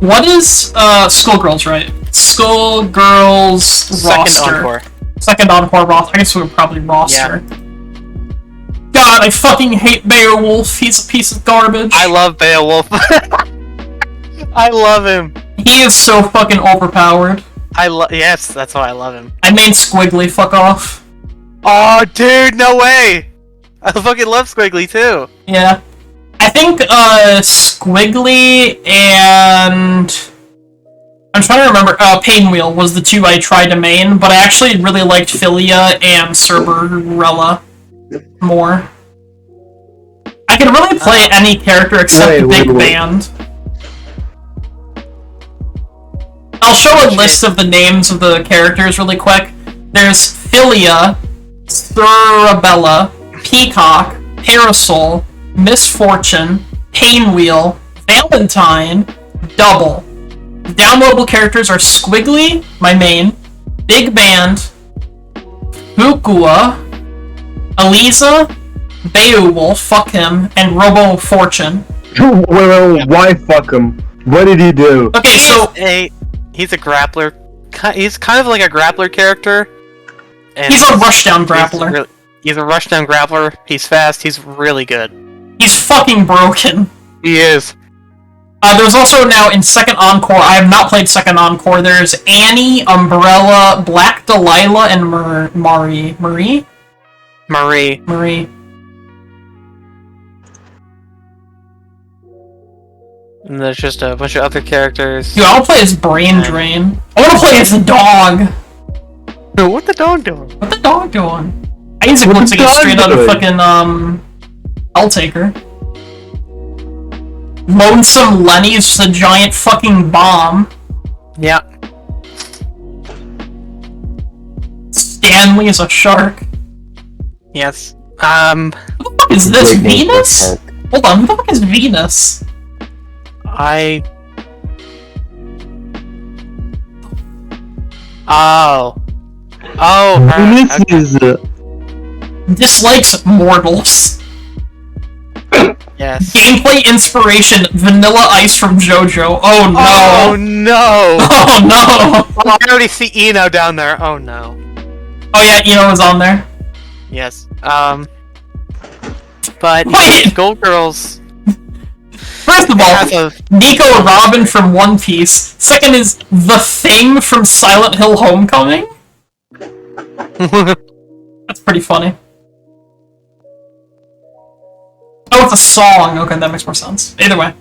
What is Skullgirls, right? Skullgirls Second roster. encore. Second encore roster. I guess we would probably roster. God, I fucking hate Beowulf. He's a piece of garbage. I love Beowulf. I love him. He is so fucking overpowered. Yes, that's why I love him. I made Squiggly fuck off. Oh, dude, no way! I fucking love Squiggly too. Yeah. I think, Squiggly and... I'm trying to remember, Painwheel was the two I tried to main, but I actually really liked Philia and Cerberella more. I can really play any character except Wait. Big Band. I'll show a list of the names of the characters really quick. There's Philia, Cerberella, Peacock, Parasol, Misfortune, Painwheel, Valentine, Double. The downloadable characters are Squiggly, my main, Big Band, Fukua, Eliza, Beowulf, fuck him, and Robo Fortune. Well, why fuck him? What did he do? Okay, so He's a grappler. He's kind of like a grappler character. And he's a rushdown grappler. He's a rushdown grappler. He's fast. He's really good. He's fucking broken. He is. There's also now in Second Encore, I have not played Second Encore, there's Annie, Umbrella, Black Delilah, and Marie. And there's just a bunch of other characters. Dude, I want to play as Brain Drain. I want to play as the dog. What the dog doing? What the dog doing? Isaac What looks the like he's dog straight out of doing? fucking, Helltaker. Lonesome Lenny's just a giant fucking bomb. Yeah. Stanley is a shark. Yes. Who the fuck is this, Great name for a Venus? shark. Hold on, who the fuck is Venus? Venus okay. is Dislikes mortals. Yes. Gameplay inspiration, Vanilla Ice from JoJo. Oh no! Oh no! Oh no! I already see Eno down there. Oh no. Oh yeah, Eno was on there. Yes. But Wait! Skullgirls First of all, has a Nico Robin from One Piece. Second is The Thing from Silent Hill Homecoming. That's pretty funny. Oh, it's a song. Okay, that makes more sense. Either way.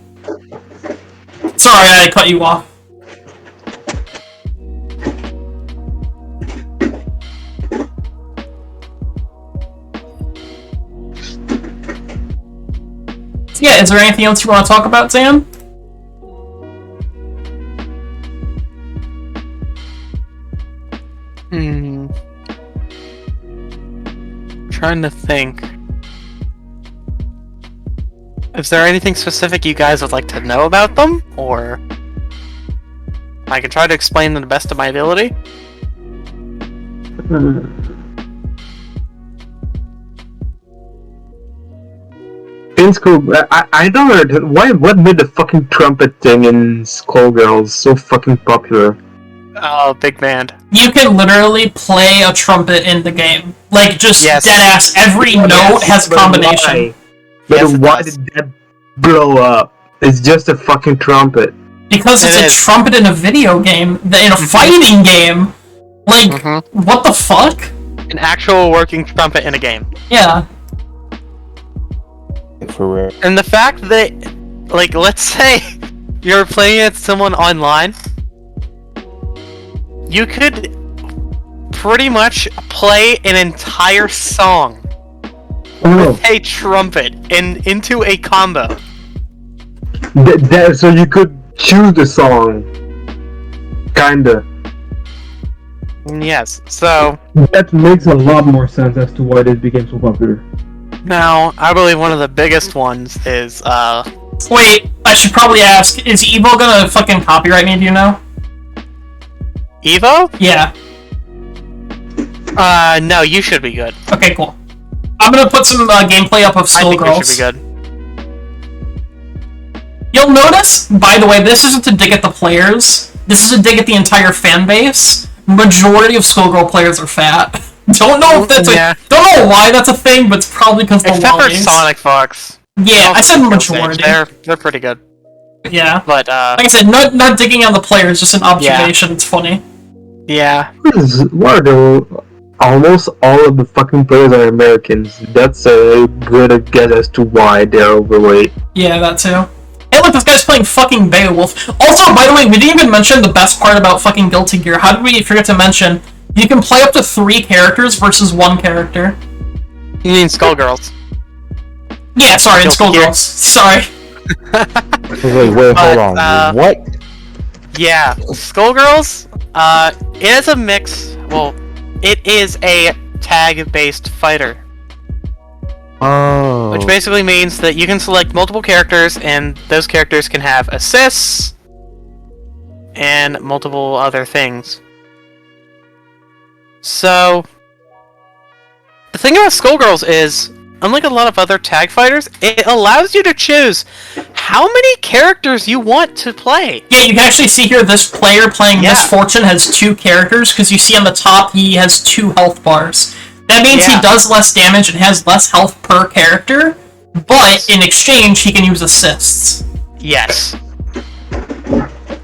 Sorry, I cut you off. Yeah, is there anything else you want to talk about, Zan? Trying to think. Is there anything specific you guys would like to know about them? Or I can try to explain them the best of my ability? in school. I don't know what made the fucking trumpet thing in Skullgirls so fucking popular. Oh, big band. You can literally play a trumpet in the game. Like, just Yes. deadass, every note has a But combination. why? But Yes, it why does. did that blow up? It's just a fucking trumpet. Because it's It a is. trumpet in a video game, in a fighting game. Like, Mm-hmm. what the fuck? An actual working trumpet in a game. Yeah. For real. And the fact that, like, let's say you're playing against someone online, you could pretty much play an entire song with a trumpet into a combo. So you could choose the song. Kinda. Yes, so That makes a lot more sense as to why this became so popular. now I believe one of the biggest ones is Wait, I should probably ask, is Evo gonna fucking copyright me, do you know? Evo? Yeah. No, you should be good. Okay, cool. I'm gonna put some gameplay up of I think you Skullgirls. should be good. You'll notice, by the way, this isn't to dig at the players. This is to dig at the entire fan base. Majority of Skullgirl players are fat. Don't know if that's Yeah. don't know why that's a thing, but it's probably because the Except for lollies. Sonic Fox. Yeah, I said Also, majority. They're pretty good. Yeah. But Like I said, not digging on the players, just an observation. It's funny. yeah. What are the... Almost all of the fucking players are Americans. That's a good guess as to why they're overweight. Yeah, that too. Hey, look, this guy's playing fucking Beowulf. Also, by the way, we didn't even mention the best part about fucking Guilty Gear. How did we forget to mention? You can play up to 3 characters versus 1 character. You mean Skullgirls. Yeah, sorry, it's Guilty Gear. Skullgirls. Sorry. Wait, But, hold on. What? Yeah, Skullgirls, it is a mix, well, it is a tag-based fighter. Oh. Which basically means that you can select multiple characters, and those characters can have assists, and multiple other things. So, the thing about Skullgirls is, unlike a lot of other tag fighters, it allows you to choose how many characters you want to play. Yeah, you can actually see here this player playing Yeah. Misfortune has 2 characters, because you see on the top he has 2 health bars. That means Yeah. he does less damage and has less health per character, but in exchange he can use assists. Yes.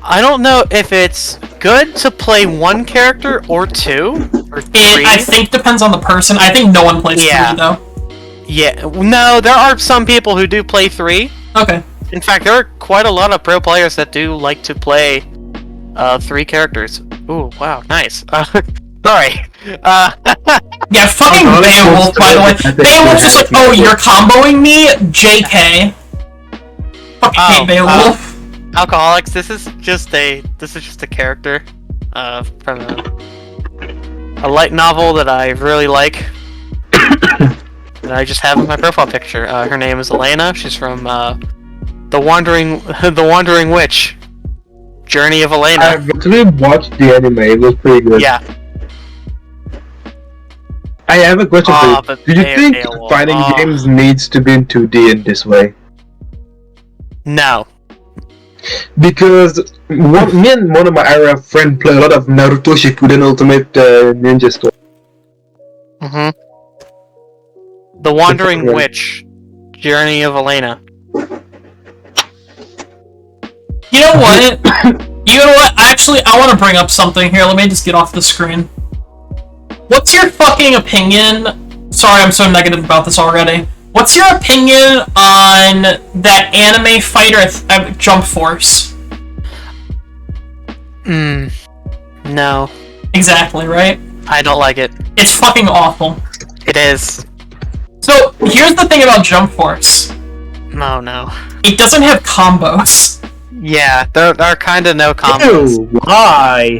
I don't know if it's good to play 1 character or 2 or 3. It, I think, depends on the person. I think no one plays Yeah. 3, though. Yeah, no, there are some people who do play 3. Okay. In fact, there are quite a lot of pro players that do like to play 3 characters. Ooh, wow, nice. Sorry. Yeah, fucking Oh, no, Beowulf, that's by the way. I think Beowulf's just like, you have oh, to- you're comboing me? JK. Fucking hate Beowulf. Alcoholics, this is just a character from a light novel that I really like. That I just have in my profile picture. Her name is Elena. She's from the Wandering Witch. Journey of Elena. I've actually watched the anime, it was pretty good. Yeah. I have a question for you. but Do you think Beowulf, fighting games needs to be in 2D in this way? No. Because me and one of my Arab friends play a lot of Naruto Shippuden Ultimate Ninja Storm. Mm-hmm. The Wandering Yeah. Witch. Journey of Elena. You know what? Actually, I want to bring up something here. Let me just get off the screen. What's your fucking opinion? Sorry, I'm so negative about this already. What's your opinion on that anime fighter Jump Force? No. Exactly, right? I don't like it. It's fucking awful. It is. So, here's the thing about Jump Force. Oh no. It doesn't have combos. Yeah, there are kind of no combos. Ew, why?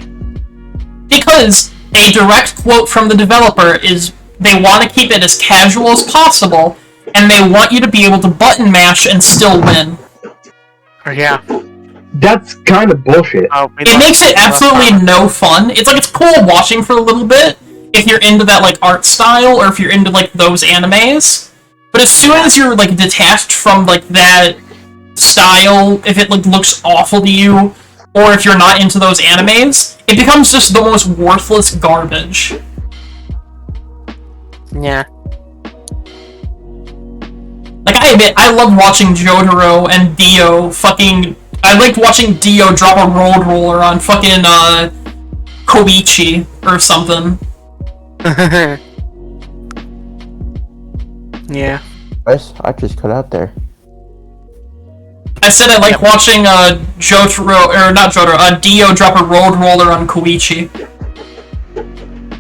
Because a direct quote from the developer is they want to keep it as casual as possible, and they want you to be able to button mash and still win. Yeah. That's kind of bullshit. Oh, It makes it absolutely no fun. It's like, it's cool watching for a little bit, if you're into that, like, art style, or if you're into, like, those animes. But as soon as you're, like, detached from, like, that style, if it, like, looks awful to you, or if you're not into those animes, it becomes just the most worthless garbage. Yeah. Like, I admit, I love watching Jotaro and Dio fucking... I liked watching Dio drop a road roller on fucking, Koichi. or something. Yeah. I just cut out there. I said I like watching Jotaro, or not Jotaro, Dio drop a road roller on Koichi.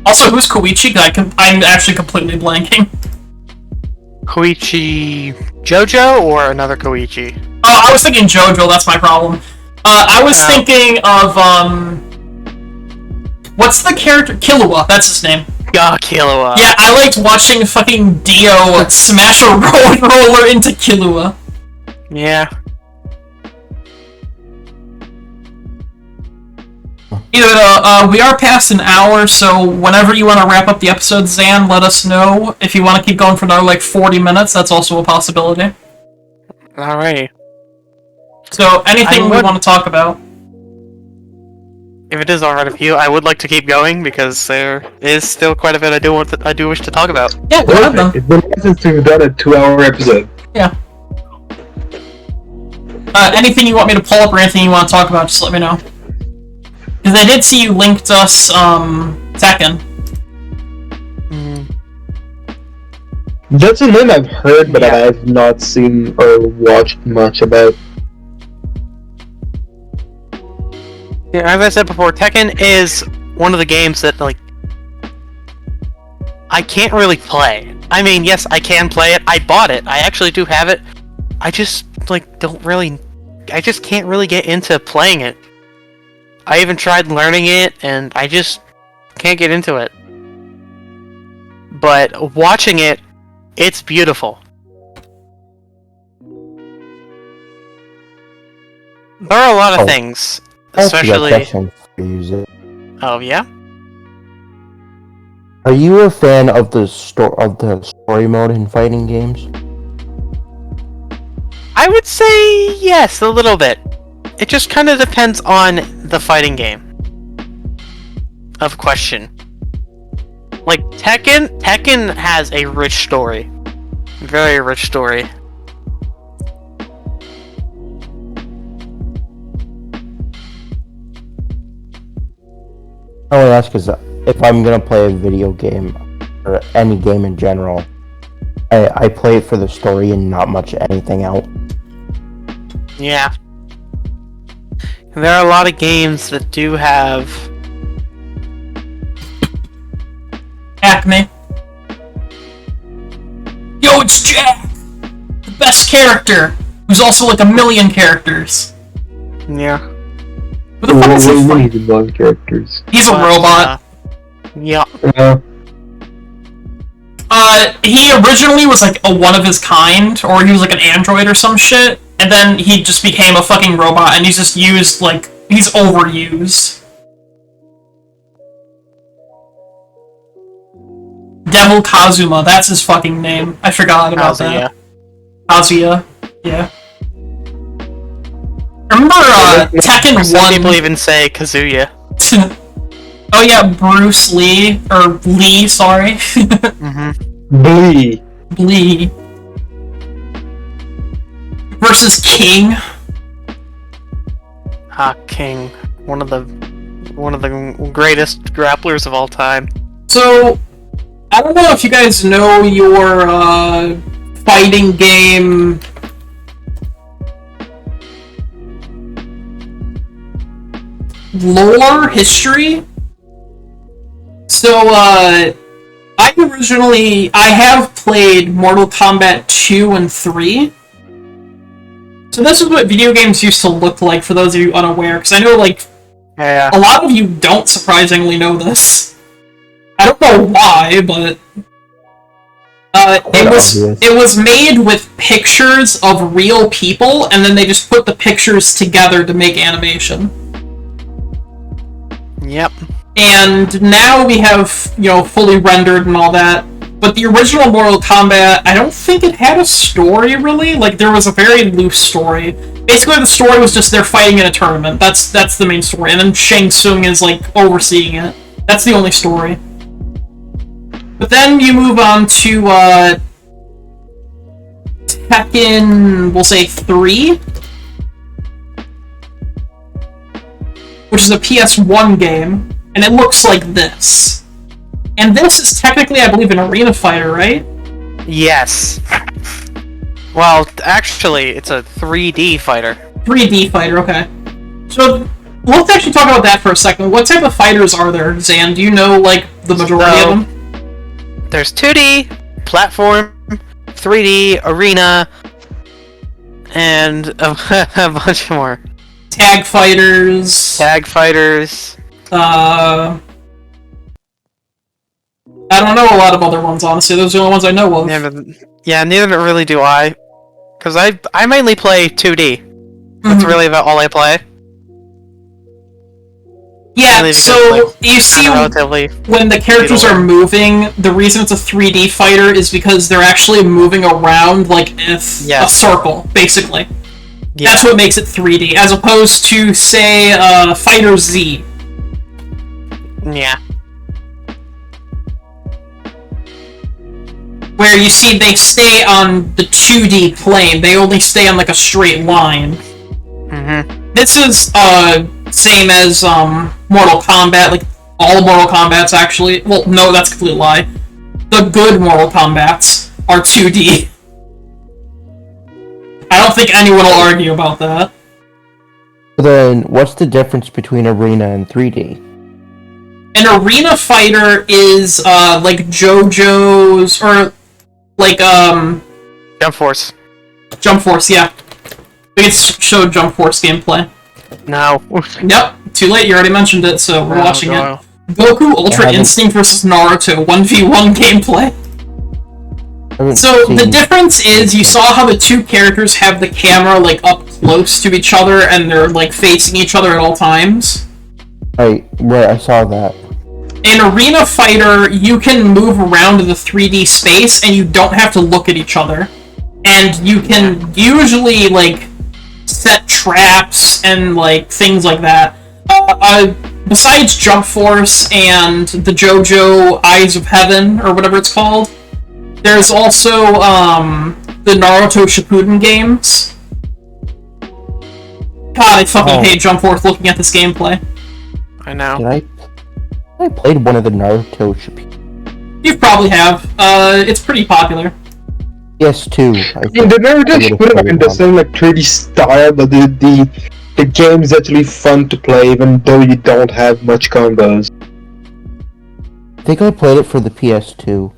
Also, who's Koichi? I'm actually completely blanking. Koichi Jojo or another Koichi? Oh, I was thinking JoJo, that's my problem. I was thinking of, what's the character? Killua, that's his name. Oh, Killua. Yeah, I liked watching fucking Dio smash a road roller into Killua. Yeah. Either we are past an hour, so whenever you want to wrap up the episode, Zan, let us know. If you want to keep going for another, like, 40 minutes, that's also a possibility. Alright. So, anything we want to talk about? If it is alright with you, I would like to keep going, because there is still quite a bit I do wish to talk about. Yeah, go ahead, then. It's been nice since we've done a 2-hour episode. Yeah. Anything you want me to pull up or anything you want to talk about, just let me know. Because I did see you linked us, Tekken. That's a name I've heard, but Yeah. I've not seen or watched much about. Yeah, as I said before, Tekken is one of the games that, like, I can't really play. I mean, yes, I can play it. I bought it. I actually do have it. I just, like, I just can't really get into playing it. I even tried learning it, and I just can't get into it. But watching it, it's beautiful. There are a lot of things, especially... Oh, yeah? Are you a fan of the story mode in fighting games? I would say yes, a little bit. It just kind of depends on the fighting game. Of question. Like, Tekken has a rich story. Very rich story. I only ask because if I'm gonna play a video game, or any game in general, I play it for the story and not much anything else. Yeah. There are a lot of games that do have... Acme. Yo, it's Jack! The best character! Who's also like a million characters. Yeah. Who the fuck is he from? He's one characters. He's a robot. Yeah. He originally was like a one of his kind, or he was like an android or some shit, and then he just became a fucking robot, and he's just used, like, he's overused. Devil Kazuma, that's his fucking name. I forgot about that. Kazuya, yeah. Remember, Tekken 1... Some people even say Kazuya. Oh yeah, Bruce Lee, or Lee, sorry. Blee. Blee. Versus King. King. One of the greatest grapplers of all time. So, I don't know if you guys know your, fighting game... lore history. So, I have played Mortal Kombat 2 and 3. So this is what video games used to look like, for those of you unaware, because I know, like, Yeah. a lot of you don't surprisingly know this. I don't know why, but... it was made with pictures of real people, and then they just put the pictures together to make animation. Yep. And now we have, you know, fully rendered and all that. But the original Mortal Kombat, I don't think it had a story, really. Like, there was a very loose story. Basically, the story was just they're fighting in a tournament. That's the main story. And then Shang Tsung is, like, overseeing it. That's the only story. But then you move on to, Tekken, we'll say 3. Which is a PS1 game. and it looks like this. And this is technically, I believe, an arena fighter, right? Yes. Well, actually, it's a 3D fighter. 3D fighter, okay. So, let's actually talk about that for a second. What type of fighters are there, Zan? Do you know, like, the majority of them? There's 2D, platform, 3D, arena, and a bunch more. Tag fighters. I don't know a lot of other ones, honestly. Those are the only ones I know of. Neither really do I. Because I mainly play 2D. That's really about all I play. Yeah, so you see when the characters are moving, the reason it's a 3D fighter is because they're actually moving around like a circle, basically. Yeah. That's what makes it 3D, as opposed to, say, Fighter Z. Yeah. Where you see they stay on the 2D plane, they only stay on like a straight line. Mm-hmm. This is same as Mortal Kombat, like all Mortal Kombats actually. Well, no, that's a complete lie. The good Mortal Kombats are 2D. I don't think anyone will argue about that. Then, what's the difference between arena and 3D? An arena fighter is like JoJo's or like Jump Force. Jump Force, yeah. We can show Jump Force gameplay. No. Yep, too late. You already mentioned it, so we're watching it. Goku Ultra Instinct versus Naruto 1v1 gameplay. So the difference is you saw how the two characters have the camera like up close to each other and they're like facing each other at all times. Right, I saw that. In Arena Fighter, you can move around in the 3D space and you don't have to look at each other. And you can usually like set traps and like things like that. Besides Jump Force and the JoJo Eyes of Heaven or whatever it's called, there's also the Naruto Shippuden games. God, I fucking hate Jump Force looking at this gameplay. I know. I played one of the Naruto Shippuden. You probably have. It's pretty popular. Yes, too. The Naruto Shippuden doesn't like 3D style, but the game is actually fun to play, even though you don't have much combos. I think I played it for the PS2.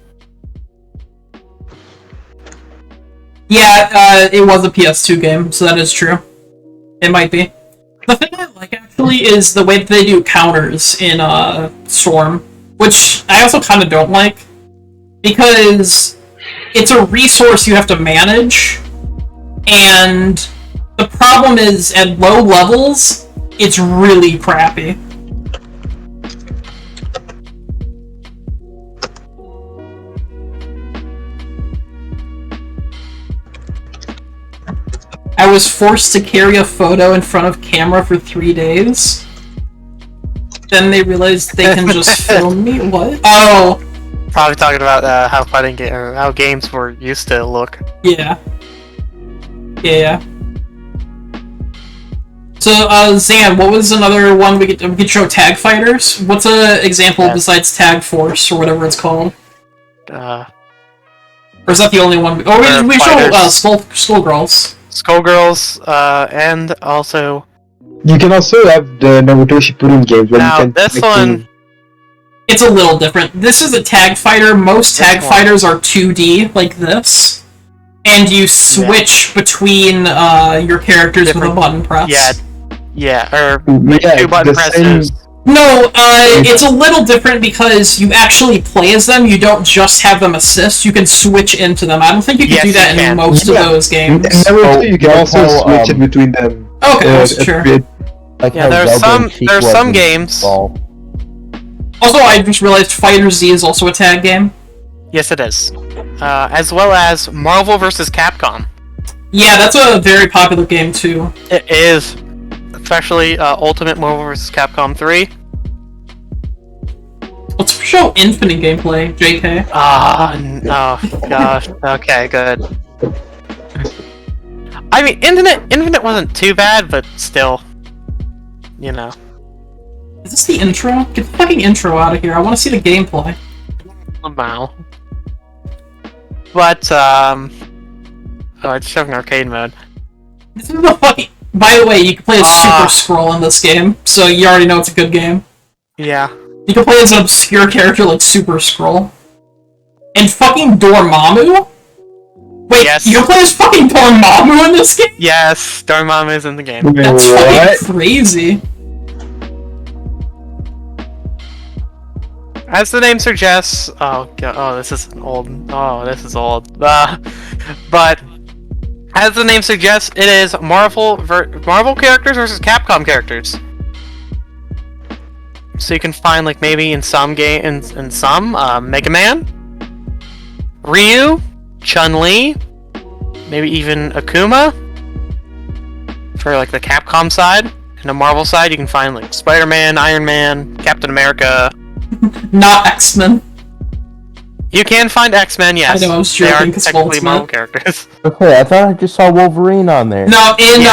Yeah, it was a PS2 game, so that is true. It might be. The thing I like, actually, is the way that they do counters in Storm, which I also kind of don't like, because it's a resource you have to manage, and the problem is, at low levels, it's really crappy. I was forced to carry a photo in front of camera for 3 days. Then they realized they can just film me? What? Oh! Probably talking about how games were used to look. Yeah. Yeah. So, Zan, what was another one we could show? Tag Fighters? What's an example besides Tag Force, or whatever it's called? Or is that the only one? Oh, we show Skullgirls. Skullgirls, and also... You can also have the Naruto Shippuden games where now, you can... this one... It's a little different. This is a tag fighter. Most tag fighters are 2D, like this. And you switch between your characters with a button press. Or two button presses. No, it's a little different because you actually play as them. You don't just have them assist. You can switch into them. I don't think you can do that in most of those games. In Naruto, you can also switch in between them. Okay, that's true. There's some games. Also, I just realized Fighter Z is also a tag game. Yes, it is. As well as Marvel vs. Capcom. Yeah, that's a very popular game too. It is. Especially Ultimate Marvel vs. Capcom 3. Let's show Infinite gameplay, JK. Oh gosh. Okay, good. I mean, Infinite wasn't too bad, but still, you know. Is this the intro? Get the fucking intro out of here. I want to see the gameplay. Wow. But, oh, it's showing arcade mode. This is the fucking... By the way, you can play as Super Scroll in this game, so you already know it's a good game. Yeah. You can play as an obscure character like Super Scroll. And fucking Dormammu? Wait, Yes. you can play as fucking Dormammu in this game? Yes, Dormammu is in the game. That's What? fucking crazy. As the name suggests, oh god, this is old. But as the name suggests, it is Marvel characters versus Capcom characters. So you can find like maybe in some Mega Man, Ryu, Chun-Li, maybe even Akuma for like the Capcom side. And the Marvel side, you can find like Spider-Man, Iron Man, Captain America. Not X-Men. You can find X-Men, yes. I know, I was They are joking, 'cause technically Ultimate. Marvel characters. Okay, I thought I just saw Wolverine on there. No, in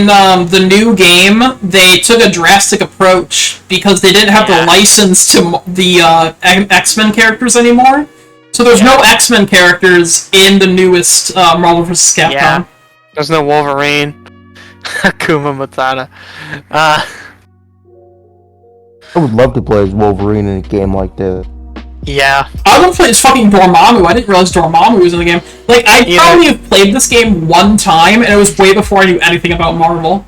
the new game, they took a drastic approach because they didn't have the license to the X-Men characters anymore. So there's no X-Men characters in the newest Marvel vs. Capcom. Yeah. There's no Wolverine. Akuma Matata. I would love to play as Wolverine in a game like this. Yeah. I would play as fucking Dormammu. I didn't realize Dormammu was in the game. Like, I probably have played this game one time, and it was way before I knew anything about Marvel.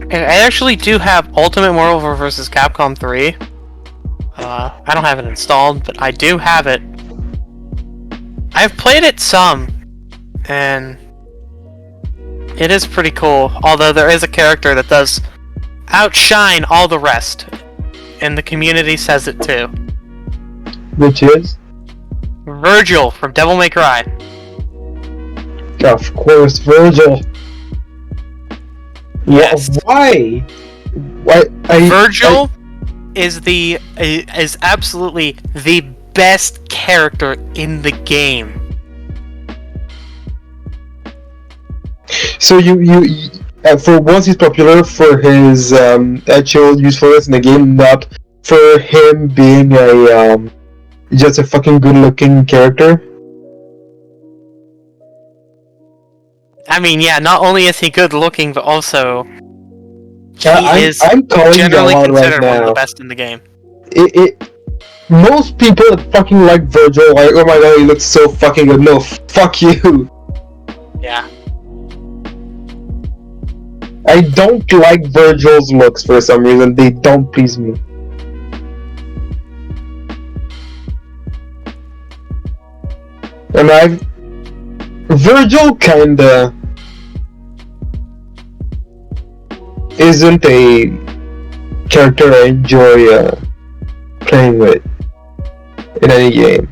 I actually do have Ultimate Marvel vs. Capcom 3. I don't have it installed, but I do have it. I've played it some, and it is pretty cool. Although there is a character that does outshine all the rest, and the community says it too. Which is? Virgil from Devil May Cry. Of course, Virgil. Yes. Why? Virgil is absolutely the best character in the game. So you for once he's popular for his actual usefulness in the game, not for him being a just a fucking good-looking character. I mean, yeah, not only is he good looking, but also I'm calling generally you out considered right one of the now. best in the game. Most people that fucking like Virgil, like, oh my god, he looks so fucking good. No, fuck you. Yeah. I don't like Virgil's looks for some reason. They don't please me. And Virgil kinda isn't a character I enjoy playing with in any game.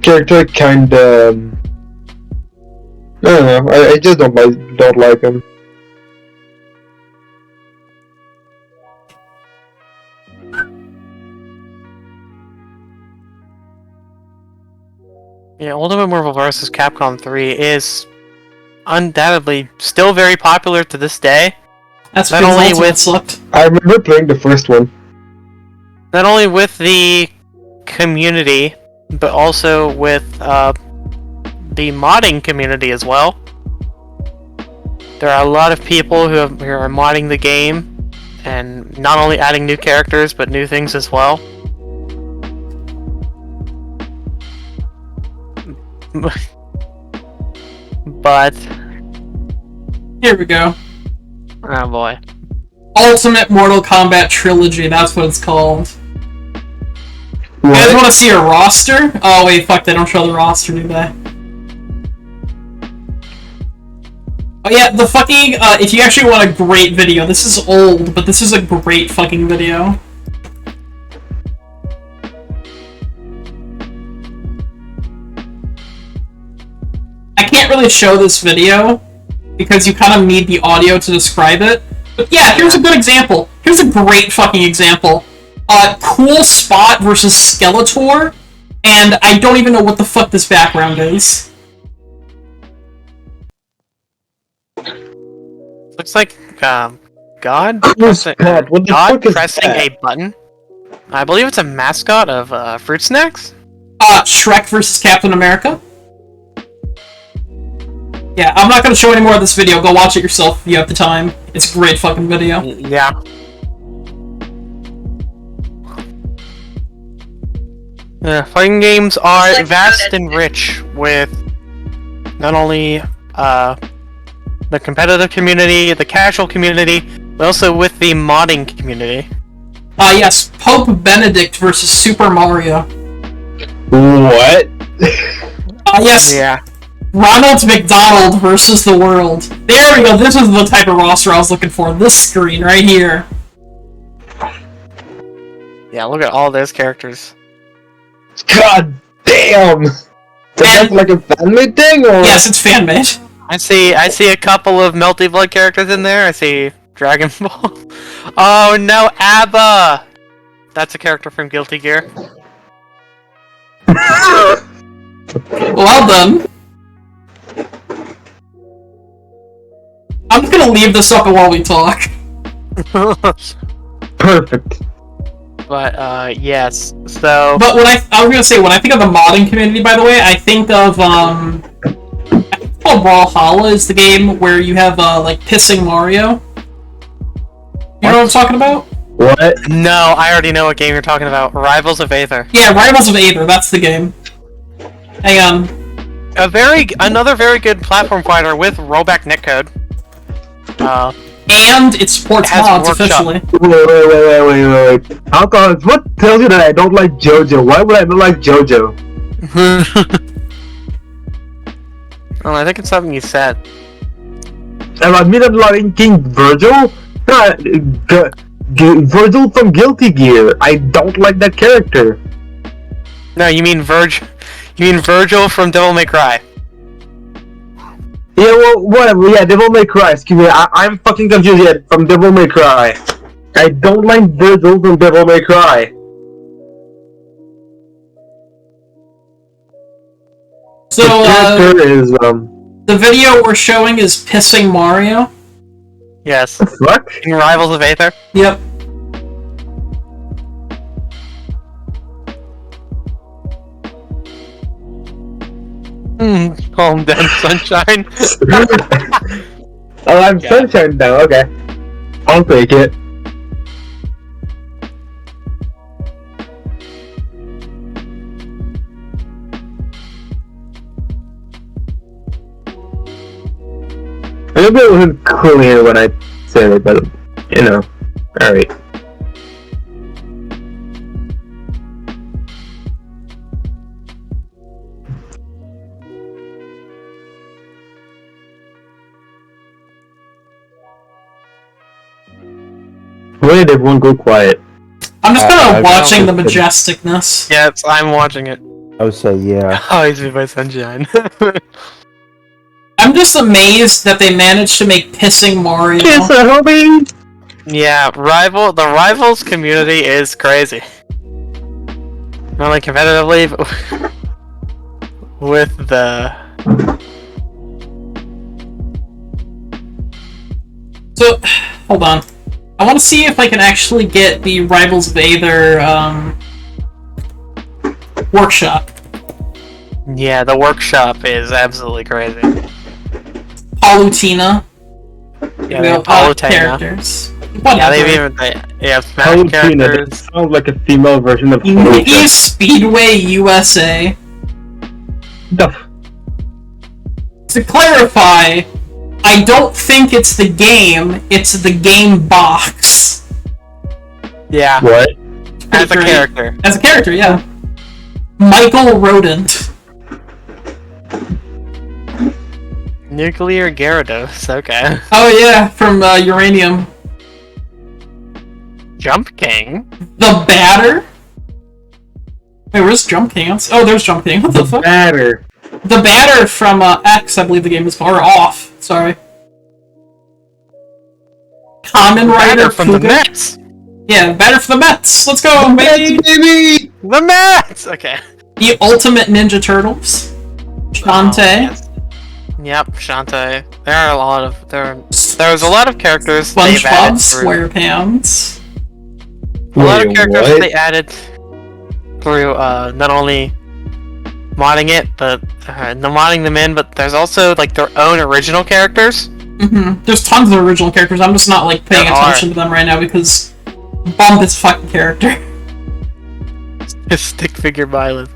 Character kinda I don't know. I just don't like him. Yeah, Ultimate Marvel vs. Capcom 3 is undoubtedly still very popular to this day. That's Not because only Ultimate with- sucked. I remember playing the first one. Not only with the community, but also with the modding community as well. There are a lot of people who are modding the game, and not only adding new characters, but new things as well. But Here we go. oh boy. Ultimate Mortal Kombat Trilogy, that's what it's called. You guys want to see a roster? Oh wait, fuck, they don't show the roster, do they? Oh yeah, the fucking, if you actually want a great video, this is old, but this is a great fucking video. I can't really show this video, because you kind of need the audio to describe it. But yeah, here's a good example. Here's a great fucking example. Cool Spot versus Skeletor, and I don't even know what the fuck this background is. Looks like God Who's pressing, that? What the God fuck is pressing that? a button. I believe it's a mascot of fruit snacks. Shrek versus Captain America. Yeah, I'm not gonna show any more of this video. Go watch it yourself if you have the time. It's a great fucking video. Yeah. Yeah, fighting games are vast and rich with not only the competitive community, the casual community, but also with the modding community. Yes, Pope Benedict versus Super Mario. What? Yes, Yeah. Ronald McDonald versus the world. There we go, this is the type of roster I was looking for. This screen right here. Yeah, look at all those characters. God damn! Is that like a fan-made thing, or? Yes, it's fan-made. I see a couple of Melty Blood characters in there. I see Dragon Ball. Oh no, ABBA! That's a character from Guilty Gear. Well done. I'm just gonna leave this up while we talk. Perfect. But yes, so But when I was gonna say, when I think of the modding community, by the way, I think of I think it's called Brawlhalla is the game where you have like pissing Mario. You know what I'm talking about? What? no, I already know what game you're talking about. Rivals of Aether. Yeah, Rivals of Aether. That's the game. Hang on. Another very good platform fighter with rollback netcode. And it supports Has mods workshop. officially. Wait. Alcohol, what tells you that I don't like JoJo? Why would I not like JoJo? Oh, I think it's something you said. Am I not liking Virgil? Virgil from Guilty Gear. I don't like that character. No, you mean Virgil from Devil May Cry. Yeah, well, whatever. Yeah, Devil May Cry. Excuse me, I'm fucking confused yet from Devil May Cry. I don't like Virgil from Devil May Cry. So The character is the video we're showing is pissing Mario. Yes. fuck? In Rivals of Aether. Yep. Calm down, sunshine. Oh, I'm Yeah. Sunshine now. Okay, I'll take it. Maybe it wasn't clear when I said it, but you know, all right. Why did everyone go quiet? I'm just kind of I watching the know. majesticness. Yes, I'm watching it. I would say yeah. Always be by sunshine. I'm just amazed that they managed to make pissing Mario. homie! Yeah, the Rivals community is crazy. Not only competitively, but with the... So, hold on. I want to see if I can actually get the Rivals of Aether workshop. Yeah, the workshop is absolutely crazy. Palutena. Yeah, they have Palutena. Characters. Yeah, Whatever. they have Smash Palutena, that characters. sounds like a female version of Mickey Speedway USA. To clarify, I don't think it's the game, it's the game box. Yeah, What? as a Pretty great. character. As a character, yeah. Michael Rodent. Nuclear Gyarados, okay. Oh yeah, from Uranium. Jump King? The Batter? Wait, where's Jump King? Oh, there's Jump King. What the fuck? Batter. The Batter from X, I believe the game is called. Or Off, sorry. Common Rider Batter from the Cougar. Mets! Yeah, Batter for the Mets. Let's go, baby! baby! The Mets! Okay. The Ultimate Ninja Turtles. Shantae. Yes. Yep, Shantae. There are a lot of... There's a lot of characters they've SpongeBob added through. SquarePants. A lot of Wait, characters what? they added through not only modding it, but modding them in, but there's also like their own original characters. There's tons of original characters. I'm just not like paying There attention to them right now because Bump is fucking character. Stick figure violence.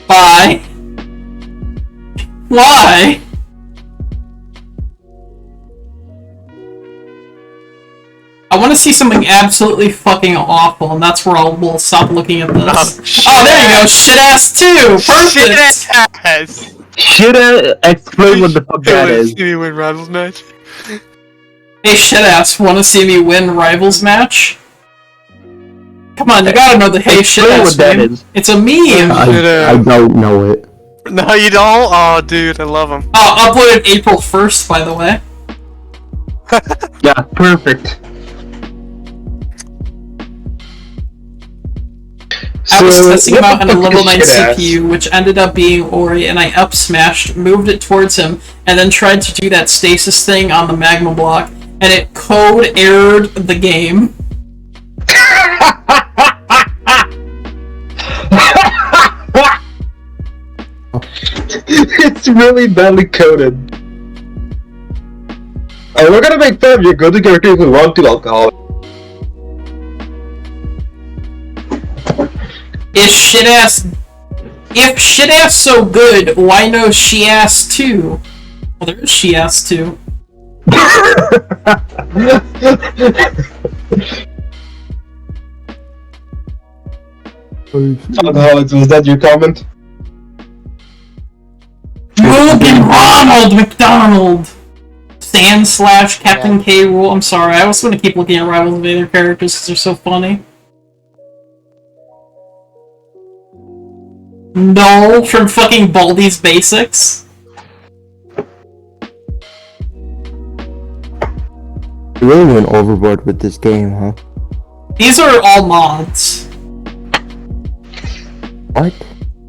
Bye. Why? I want to see something absolutely fucking awful, and that's where we'll stop looking at this. Oh, there you go, shit ass 2! Perfect! Shit ass! Should explain what the fuck that is. See me win Rivals match. Hey, shit ass, want to see me win Rivals match? Come on, you gotta know the hey shit Explain ass what that meme. is. It's a meme! I don't know it. No, you don't? Oh, dude, I love him. Oh, uploaded April 1st, by the way. Yeah, perfect. I was testing him what out the on a fuck level is 9 shit-ass? CPU, which ended up being Ori, and I up-smashed, moved it towards him, and then tried to do that stasis thing on the magma block, and it code-errored the game. It's really badly coded. Oh, we're gonna make fun of your go-to characters who want to alcohol. If shit-ass so good, why no she-ass too? Well, there is she-ass too. Alcoholics, was that your comment? Logan Ronald McDonald! Sand slash Captain K rule. I'm sorry, I was gonna keep looking at Rivals of other characters because they're so funny. No, from fucking Baldi's Basics. You really went overboard with this game, huh? These are all mods. What?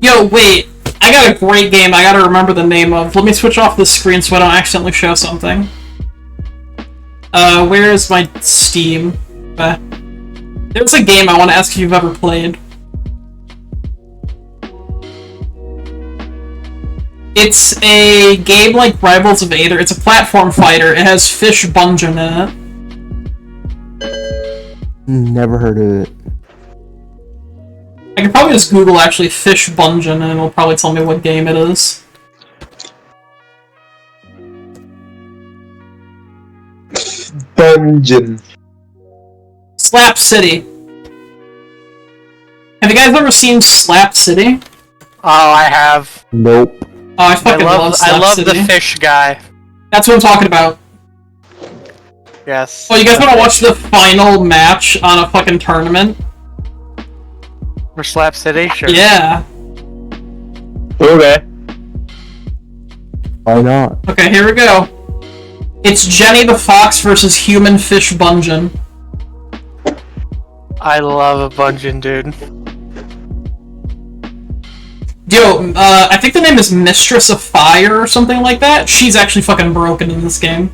Yo, wait. I got a great game I gotta remember the name of. Let me switch off the screen so I don't accidentally show something. Where is my Steam? There's a game I want to ask if you've ever played. It's a game like Rivals of Aether. It's a platform fighter. It has Fish Bungeon in it. Never heard of it. I could probably just Google actually Fish Bungeon and it'll probably tell me what game it is. Dungeon. Slap City. Have you guys ever seen Slap City? Oh, I have. Nope. Oh, I fucking love Slap I love City. the fish guy. That's what I'm talking about. Yes. Oh, you guys want to watch the final match on a fucking tournament? For Slap City? Sure. Yeah. Okay. Why not? Okay, here we go. It's Jenny the Fox versus Human Fish Bungeon. I love a Bungeon, dude. Yo, I think the name is Mistress of Fire or something like that. She's actually fucking broken in this game.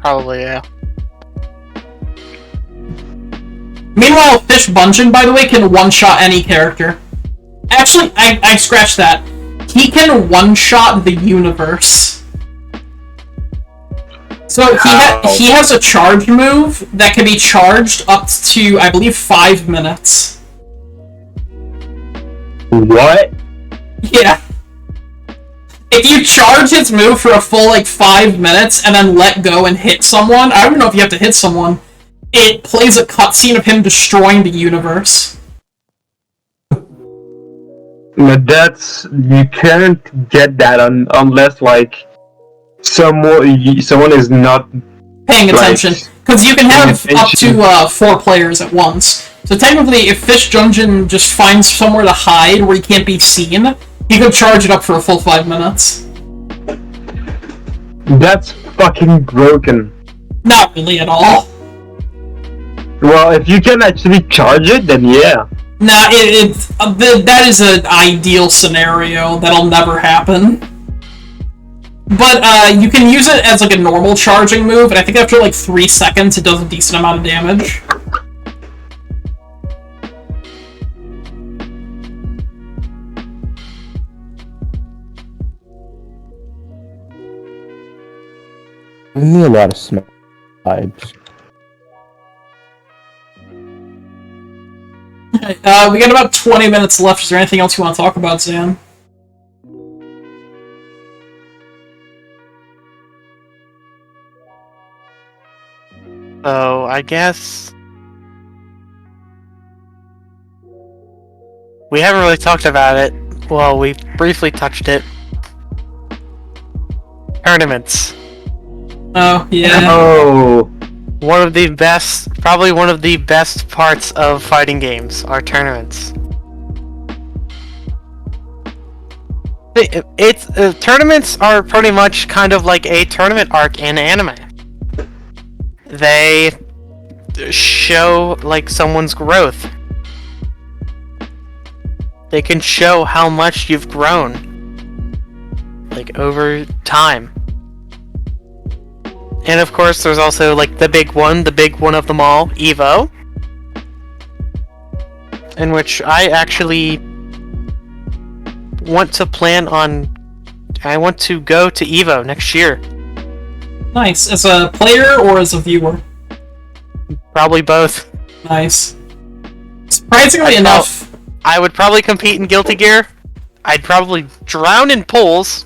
Probably, yeah. Meanwhile, Fish Bungeon, by the way, can one-shot any character. Actually, I scratched that. He can one-shot the universe. So he has a charge move that can be charged up to, I believe, 5 minutes. What? Yeah. If you charge his move for a full, 5 minutes and then let go and hit someone, I don't know if you have to hit someone, it plays a cutscene of him destroying the universe. But you can't get that unless someone is not Paying attention. Because you can have Paying up to 4 players at once. So technically, if Fish Bungeon just finds somewhere to hide where he can't be seen, he could charge it up for a full 5 minutes. That's fucking broken. Not really at all. Well, if you can actually charge it, then yeah. Nah, that is an ideal scenario that'll never happen. But you can use it as like a normal charging move, and I think after like 3 seconds it does a decent amount of damage. Giving me a lot of Smash vibes. We got about 20 minutes left. Is there anything else you want to talk about, Zan? So, I guess... we haven't really talked about it. Well, we briefly touched it. Tournaments. Oh, yeah. Oh, One of the best, probably one of the best parts of fighting games are tournaments. Tournaments are pretty much kind of like a tournament arc in anime. They show like someone's growth. They can show how much you've grown, like over time. And of course, there's also like the big one of them all, Evo, in which I actually want to I want to go to Evo next year. Nice. As a player or as a viewer? Probably both. Nice. Surprisingly enough... I would probably compete in Guilty Gear. I'd probably drown in pools,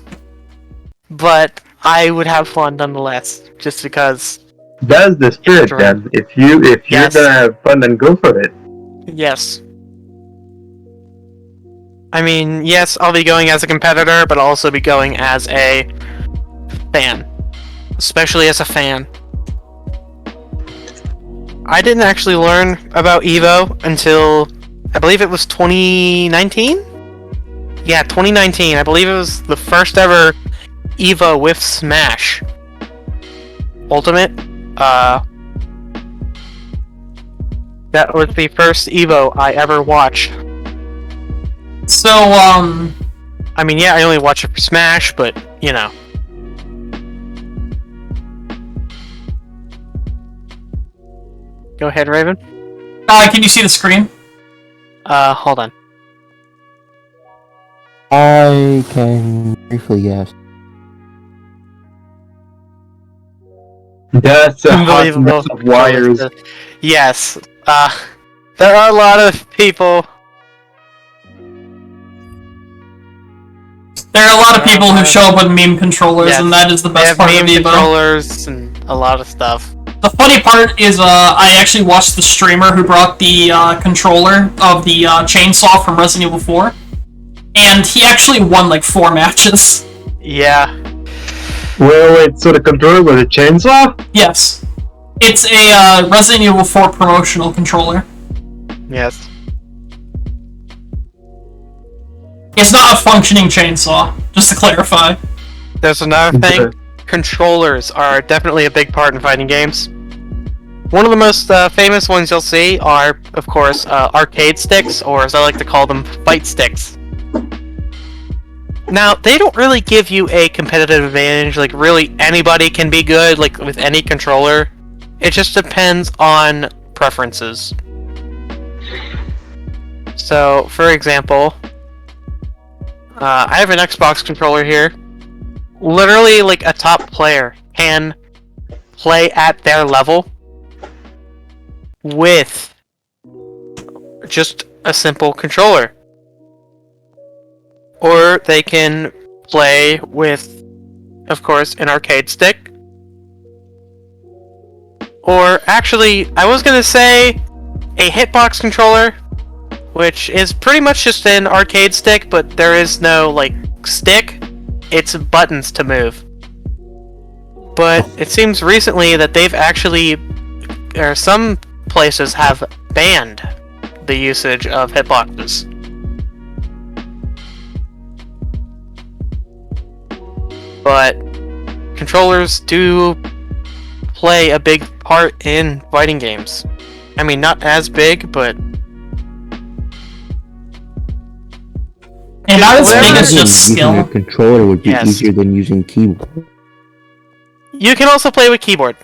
but I would have fun nonetheless, just because. that's the spirit, then. If you're Yes. gonna have fun, then go for it. Yes. I mean, yes, I'll be going as a competitor, but I'll also be going as a fan. Especially as a fan. I didn't actually learn about Evo until, I believe it was 2019? Yeah, 2019. I believe it was the first ever Evo with Smash Ultimate. That was the first Evo I ever watched. So, I mean, yeah, I only watch it for Smash, but, you know. Go ahead, Raven. can you see the screen? Hold on. I can briefly guess. That's a hot Unbelievable. mess of wires. Yes. There are a lot of people. There are a lot of people who show up with meme controllers, Yes. and that is the They best have part of meme Evo. controllers and a lot of stuff. The funny part is, I actually watched the streamer who brought the controller of the chainsaw from Resident Evil 4, and he actually won like 4 matches. Yeah. Wait, so the controller with a chainsaw? Yes. It's a Resident Evil 4 promotional controller. Yes. It's not a functioning chainsaw, just to clarify. There's another thing. Controllers are definitely a big part in fighting games. One of the most famous ones you'll see are, of course, arcade sticks, or as I like to call them, fight sticks. Now, they don't really give you a competitive advantage, like really anybody can be good, like with any controller. It just depends on preferences. So, for example, I have an Xbox controller here. Literally, like, a top player can play at their level with just a simple controller. Or they can play with, of course, an arcade stick. Or, actually, I was gonna say a hitbox controller, which is pretty much just an arcade stick, but there is no, like, stick. It's buttons to move. But it seems recently that they've actually, or some places have banned the usage of hitboxes. But controllers do play a big part in fighting games. I mean, not as big, but And not as big as Imagine just using a skill. controller would be Yes. easier than using keyboard. You can also play with keyboard.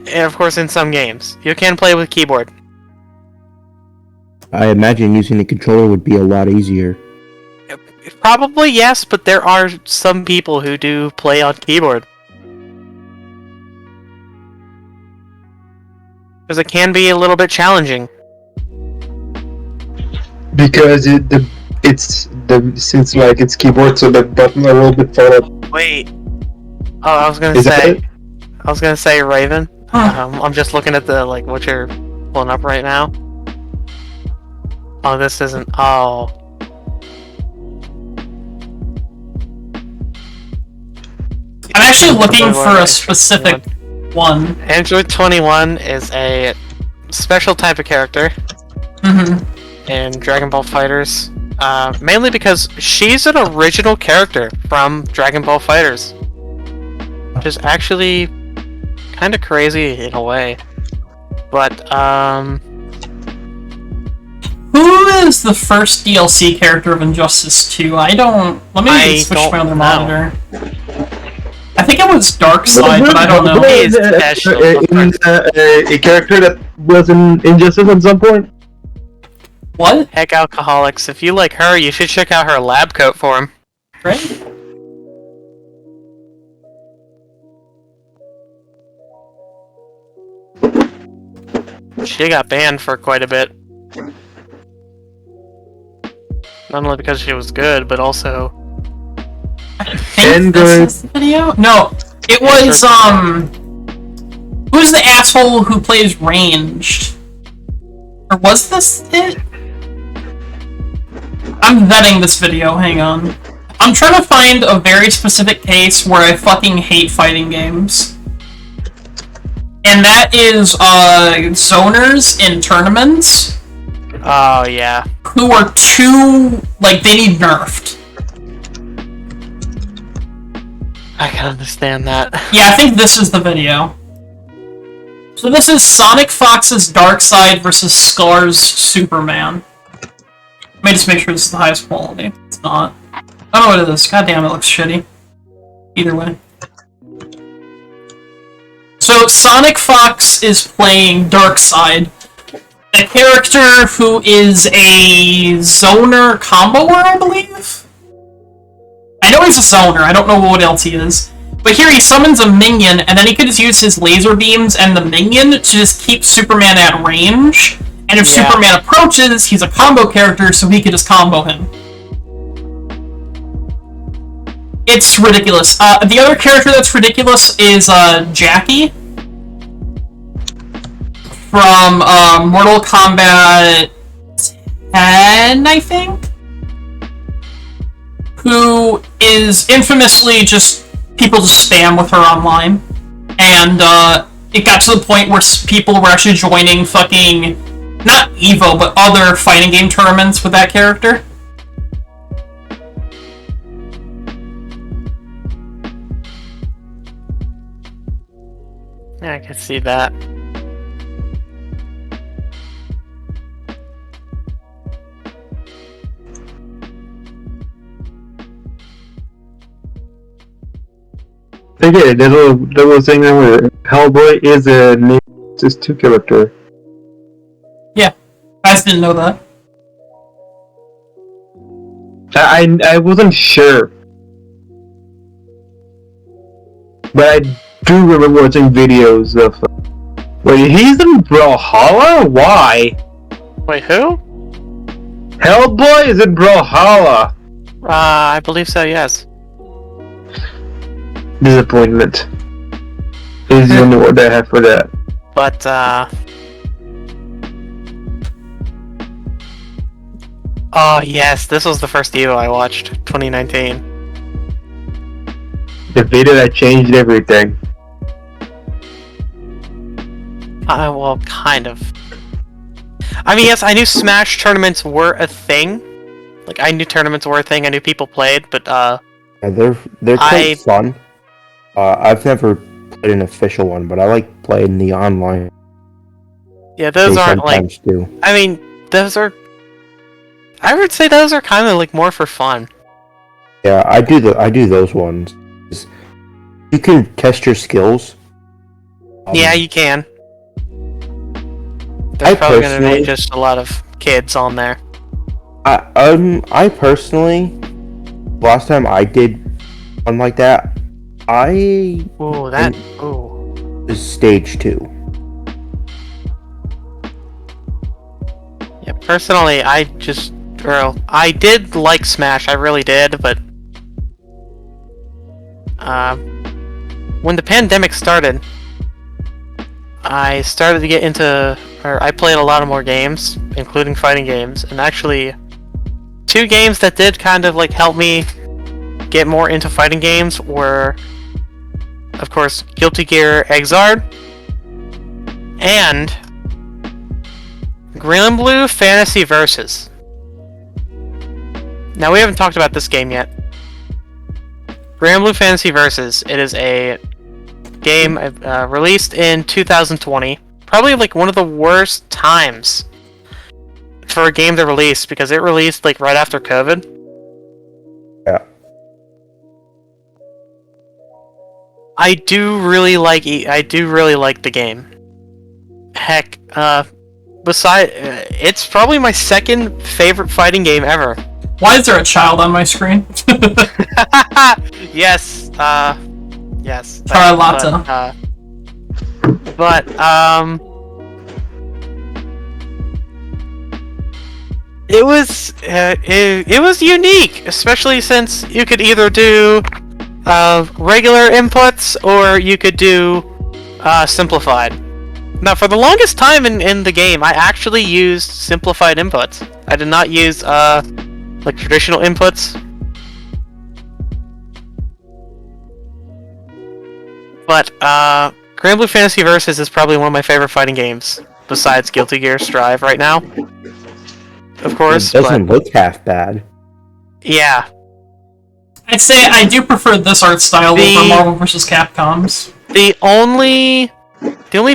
And of course, in some games, you can play with keyboard. I imagine using the controller would be a lot easier. Probably yes, but there are some people who do play on keyboard. Because it can be a little bit challenging. Because since like it's keyboard, so the buttons are a little bit far up. Wait. Oh, I was gonna Is that say. it? I was gonna say Raven. Huh. I'm just looking at the what you're pulling up right now. Oh, this isn't. Oh. I'm actually looking for a Android specific one. Android 21 is a special type of character Mm-hmm. in Dragon Ball Fighters. Mainly because she's an original character from Dragon Ball Fighters. Which is actually kind of crazy in a way. But, Who is the first DLC character of Injustice 2? I don't... Let me I switch don't my other know. monitor. I think it was Darkseid, but I don't know. He is special. A character that was in Injustice at some point. What? Heck, Alcoholics, if you like her, you should check out her lab coat for him. Right? She got banned for quite a bit. Not only because she was good, but also... I think this is the video? No, it was, Who's the asshole who plays Ranged? Or was this it? I'm vetting this video, hang on. I'm trying to find a very specific case where I fucking hate fighting games. And that is, zoners in tournaments Oh, yeah. who are too, like, they need nerfed. I can understand that. Yeah, I think this is the video. So this is Sonic Fox's Darkseid versus Scar's Superman. Let me just make sure this is the highest quality. It's not. I don't know what it is. God damn, it looks shitty. Either way. So Sonic Fox is playing Darkseid, a character who is a zoner comboer, I believe? I know he's a zoner, I don't know what else he is. But here he summons a minion, and then he could just use his laser beams and the minion to just keep Superman at range. And if Yeah. Superman approaches, he's a combo character, so he could just combo him. It's ridiculous. The other character that's ridiculous is Jackie from Mortal Kombat 10, I think? Who is infamously just... people just spam with her online. And it got to the point where people were actually joining fucking... not EVO, but other fighting game tournaments with that character. Yeah, I can see that. Okay, there was thing where Hellboy is a Nexus 2 character. Yeah, I just didn't know that. I wasn't sure. But I do remember watching videos of... Wait, he's in Brawlhalla? Why? Wait, who? Hellboy is in Brawlhalla! I believe so, yes. Disappointment. Is the only word I have for that. But, oh, yes, this was the first Evo I watched, 2019. The video that changed everything. Well, kind of. I mean, yes, I knew Smash tournaments were a thing. Like, I knew tournaments were a thing, I knew people played, but, Yeah, they're quite fun. I've never played an official one, but I like playing the online. yeah, those They aren't, like, sometimes do. I mean, those are I would say those are kind of like more for fun. Yeah, I do those ones. You can test your skills. Yeah, you can. There's probably going to personally- be just a lot of kids on there. I personally, last time I did one like that, I Ooh, ooh. was stage 2. Yeah, personally, I did like Smash, I really did, but when the pandemic started, I started to get into, or I played a lot of more games, including fighting games, and actually, 2 games that did kind of like help me get more into fighting games were, of course, Guilty Gear Xrd and Green Blue Fantasy Versus. Now, we haven't talked about this game yet. Green Blue Fantasy Versus. It is a game released in 2020. Probably like one of the worst times for a game to release because it released like right after COVID. Yeah. I do really like the game. Heck, it's probably my second favorite fighting game ever. Why is there a child on my screen? Yes, yes. Charlotta. But it was unique, especially since you could either do regular inputs or you could do simplified. Now, for the longest time in the game, I actually used simplified inputs. I did not use like traditional inputs. But Grand Blue Fantasy Versus is probably one of my favorite fighting games, besides Guilty Gear Strive right now. Of course, It doesn't look half bad. Yeah. I'd say I do prefer this art style over Marvel vs. Capcom's. The only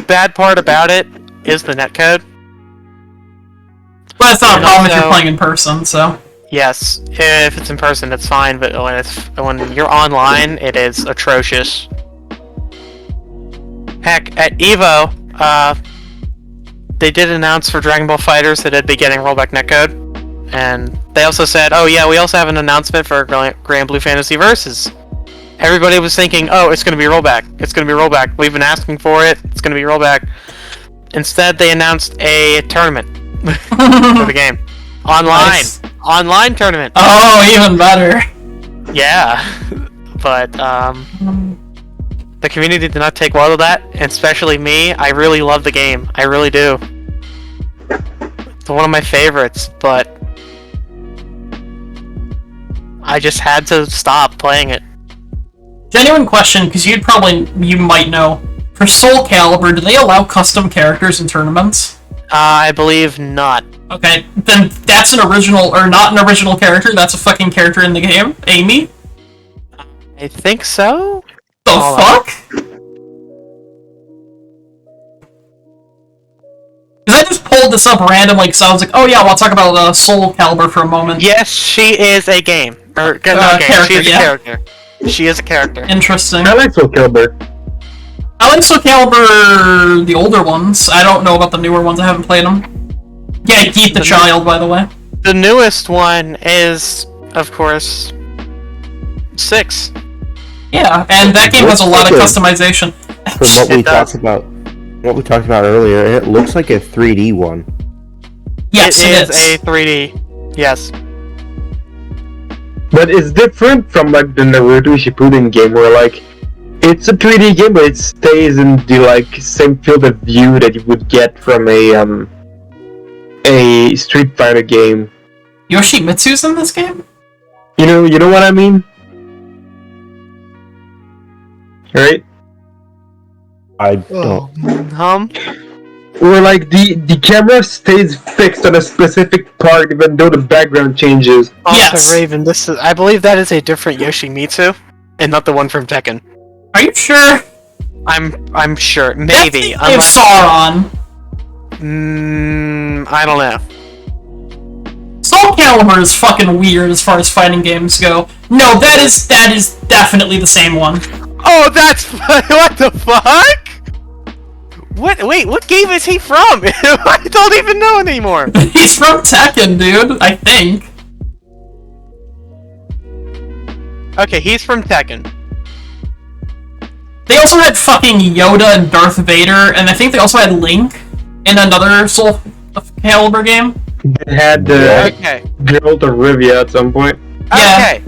bad part about it is the netcode. But it's not a And problem if also- you're playing in person, so... Yes, if it's in person, it's fine, but when you're online, it is atrocious. Heck, at EVO, they did announce for Dragon Ball FighterZ that it'd be getting rollback netcode, and they also said, "Oh yeah, we also have an announcement for Grand Blue Fantasy Versus." Everybody was thinking, "Oh, it's going to be rollback. It's going to be rollback. We've been asking for it. It's going to be rollback." Instead, they announced a tournament for the game, Nice. online tournament. Oh, even better. Yeah, but the community did not take well to that, and especially me. I really love the game. I really do. It's one of my favorites, but I just had to stop playing it. Genuine question, because you might know. For Soul Calibur, do they allow custom characters in tournaments? I believe not. Okay, then that's an original, or not an original character, that's a fucking character in the game? Amy? I think so? The Hold on. fuck? Because I just pulled this up randomly, because I was like, oh yeah, well, I'll talk about Soul Calibur for a moment. Yes, she is a game. Or, not game, character, she is yeah. a character. She is a character. Interesting. I like Soul Calibur. I like Soul Calibur, the older ones. I don't know about the newer ones, I haven't played them. Yeah, Geet the Child, by the way. The newest one is, of course, 6. Yeah, and that game has a lot of customization. From what we It does. talked about earlier, it looks like a 3D one. Yes, It is a 3D. Yes. But it's different from like the Naruto Shippuden game where like it's a 3D game but it stays in the like same field of view that you would get from a Street Fighter game. Yoshimitsu's in this game? You know what I mean? Right? I don't. Or like the camera stays fixed on a specific part even though the background changes. Also, Yes. Raven, I believe that is a different Yoshimitsu, and not the one from Tekken. Are you sure? I'm sure. Maybe. That's the name of Sauron. I don't know. Saul Soul Calibur is fucking weird as far as fighting games go. No, that is definitely the same one. Oh, that's what the fuck? What? Wait, what game is he from? I don't even know anymore. He's from Tekken, dude. I think. Okay, he's from Tekken. They also had fucking Yoda and Darth Vader, and I think they also had Link in another Soul Calibur game. They had the Okay. girl to Rivia at some point. Yeah.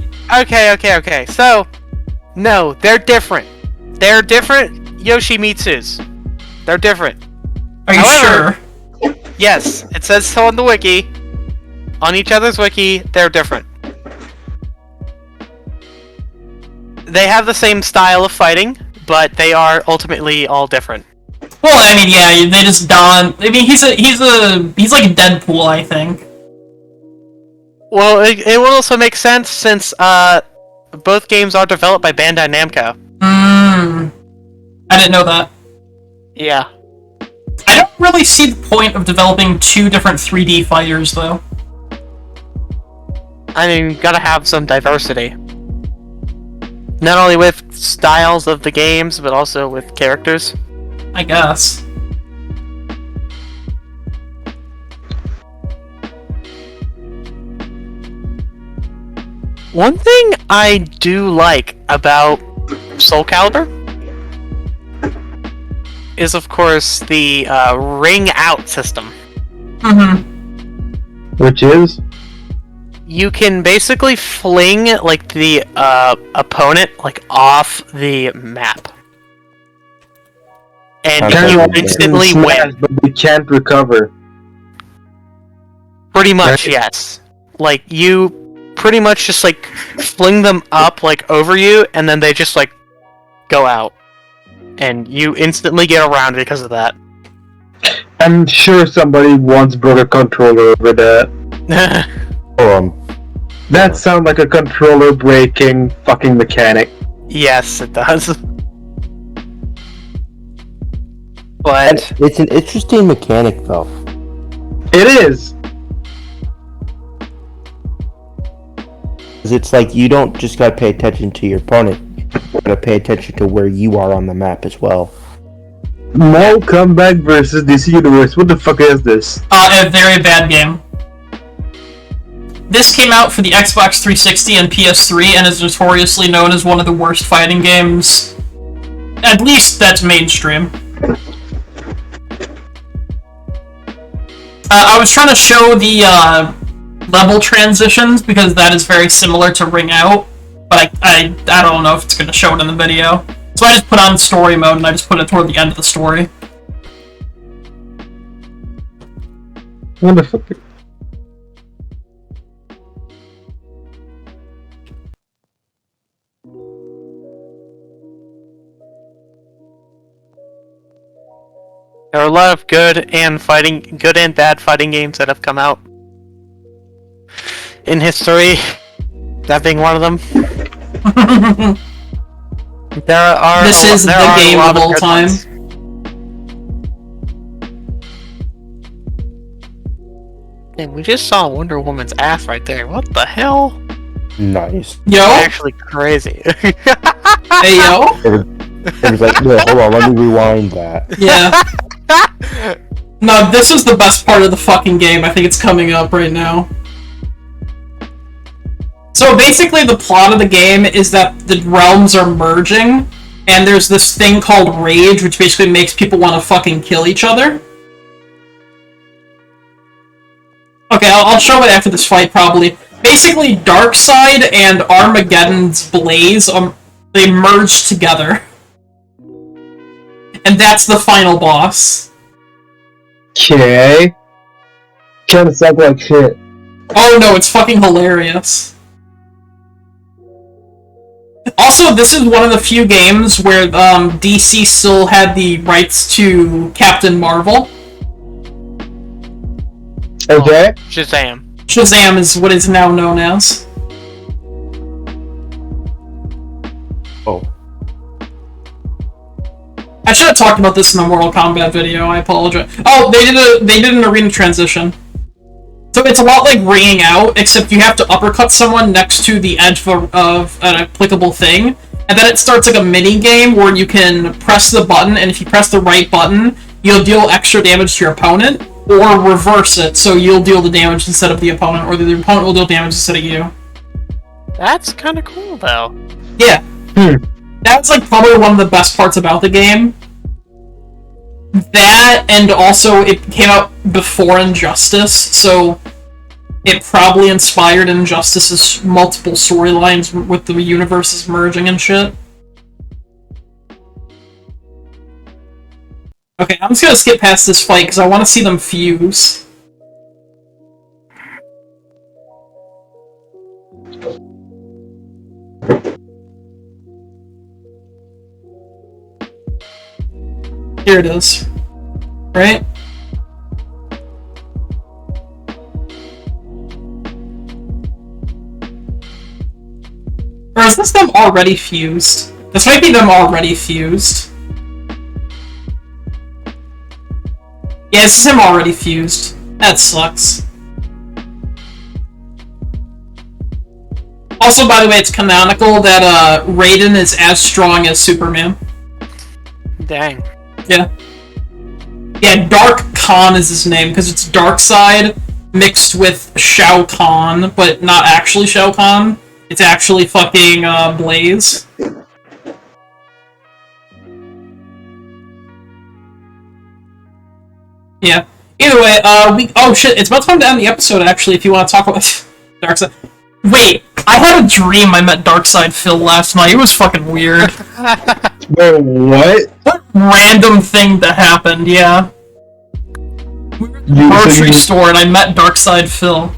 Okay. So, no, they're different. They're different Yoshimitsus. They're different. Are you However- sure? Yes, it says so on the wiki. On each other's wiki, they're different. They have the same style of fighting, but they are ultimately all different. Well, I mean, yeah, they just don. I mean, he's like Deadpool, I think. Well, it will also make sense since both games are developed by Bandai Namco. I didn't know that. Yeah. I don't really see the point of developing two different 3D fighters, though. I mean, gotta have some diversity. Not only with styles of the games, but also with characters. I guess. One thing I do like about Soul Calibur is, of course, the ring out system. Which is? You can basically fling like the opponent like off the map, and Okay. you Kinda instantly Smash, win. but they can't recover. Pretty much, yes. Like you pretty much just like fling them up like over you, and then they just like go out, and you instantly get around because of that. I'm sure somebody once broke a controller over that. That sounds like a controller breaking fucking mechanic. Yes, it does. But It's an interesting mechanic, though. It is. 'Cause it's like you don't just gotta pay attention to your opponent. You gotta pay attention to where you are on the map as well. Mortal Kombat versus DC Universe. What the fuck is this? A very bad game. This came out for the Xbox 360 and PS3 and is notoriously known as one of the worst fighting games. At least that's mainstream. I was trying to show the level transitions because that is very similar to Ring Out, but I don't know if it's going to show it in the video. So I just put on story mode and I just put it toward the end of the story. What the fuck? there are a lot of good and bad fighting games that have come out in history. That being one of them. This is the game of all time. And we just saw Wonder Woman's ass right there. What the hell? Nice. Yo? Actually crazy. Hey, yo? It was like, yeah, hold on, let me rewind that. Yeah. No, this is the best part of the fucking game. I think it's coming up right now. So basically the plot of the game is that the realms are merging, and there's this thing called Rage, which basically makes people want to fucking kill each other. Okay, I'll show it after this fight, probably. Basically, Darkseid and Armageddon's Blaze, they merge together. And that's the final boss. Okay. Kinda sound like shit. Oh no, it's fucking hilarious. Also, this is one of the few games where DC still had the rights to Captain Marvel. Okay. Shazam. Shazam is what is now known as. Oh. I should have talked about this in the Mortal Kombat video. I apologize. Oh, they did an arena transition. So it's a lot like ringing out, except you have to uppercut someone next to the edge of an applicable thing, and then it starts like a mini game where you can press the button, and if you press the right button, you'll deal extra damage to your opponent, or reverse it, so you'll deal the damage instead of the opponent, or the opponent will deal damage instead of you. That's kind of cool, though. Yeah. That's like probably one of the best parts about the game. That, and also it came out before Injustice, so it probably inspired Injustice's multiple storylines with the universes merging and shit. Okay, I'm just gonna skip past this fight because I want to see them fuse. Here it is. Right? Or is this them already fused? This might be them already fused. Yeah, this is him already fused. That sucks. Also, by the way, it's canonical that Raiden is as strong as Superman. Dang. Yeah. Yeah, Dark Khan is his name, because it's Darkseid mixed with Shao Kahn, but not actually Shao Kahn. It's actually fucking Blaze. Yeah. Either way, oh shit, it's about time to end the episode, actually, if you want to talk about Darkseid. Wait, I had a dream I met Darkseid Phil last night. It was fucking weird. Whoa, what? What random thing that happened, yeah. We were at the grocery store and I met Darkseid Phil.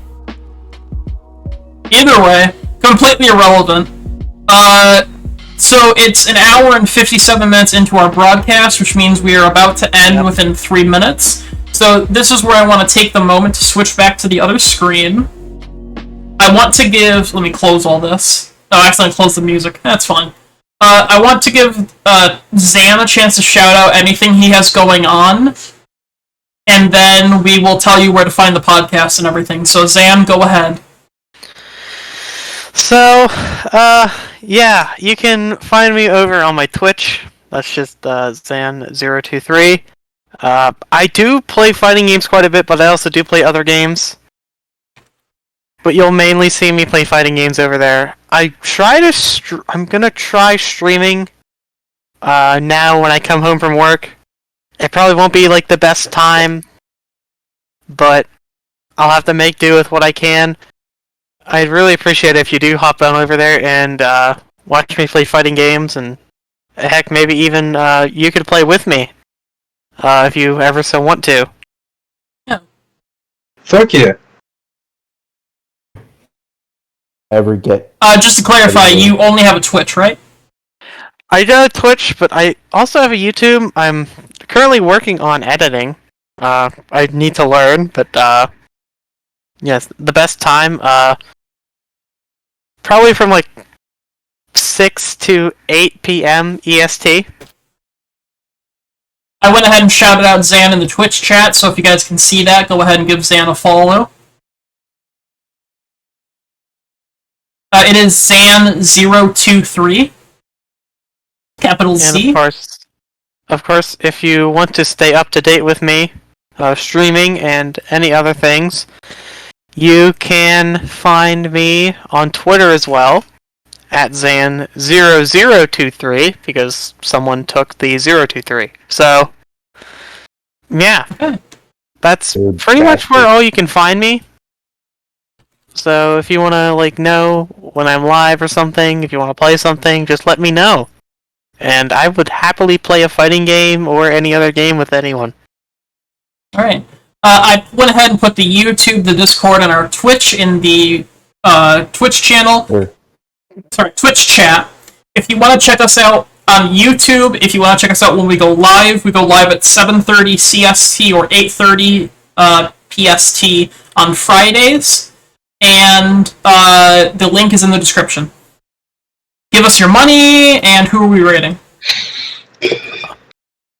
Either way, completely irrelevant. So it's an hour and 57 minutes into our broadcast, which means we are about to end within 3 minutes. So this is where I want to take the moment to switch back to the other screen. I want to give... Let me close all this. Oh, I accidentally closed the music. That's fine. I want to give Zan a chance to shout out anything he has going on, and then we will tell you where to find the podcast and everything. So Zan, go ahead. So, yeah, you can find me over on my Twitch. That's just Zan023. I do play fighting games quite a bit, but I also do play other games. But you'll mainly see me play fighting games over there. I'm gonna try streaming now when I come home from work. It probably won't be like the best time, but I'll have to make do with what I can. I'd really appreciate it if you do hop on over there and watch me play fighting games, and heck, maybe even you could play with me if you ever so want to. Yeah. Fuck yeah. Ever get... Just to clarify, you only have a Twitch, right? I do have Twitch, but I also have a YouTube. I'm currently working on editing. I need to learn, but yes, the best time, probably from like 6 to 8 p.m. EST. I went ahead and shouted out Zan in the Twitch chat, so if you guys can see that, go ahead and give Zan a follow. It is Zan023. Capital Z. And of course, if you want to stay up to date with me, streaming and any other things, you can find me on Twitter as well, at Zan0023, because someone took the 023. So, yeah. Okay. That's pretty much where all you can find me. So if you want to like know when I'm live or something, if you want to play something, just let me know. And I would happily play a fighting game or any other game with anyone. Alright. I went ahead and put the YouTube, the Discord, and our Twitch in the Twitch channel. Sorry, Twitch chat. If you want to check us out on YouTube, if you want to check us out when we go live at 7:30 CST or 8:30 PST on Fridays. And the link is in the description. Give us your money, and who are we rating?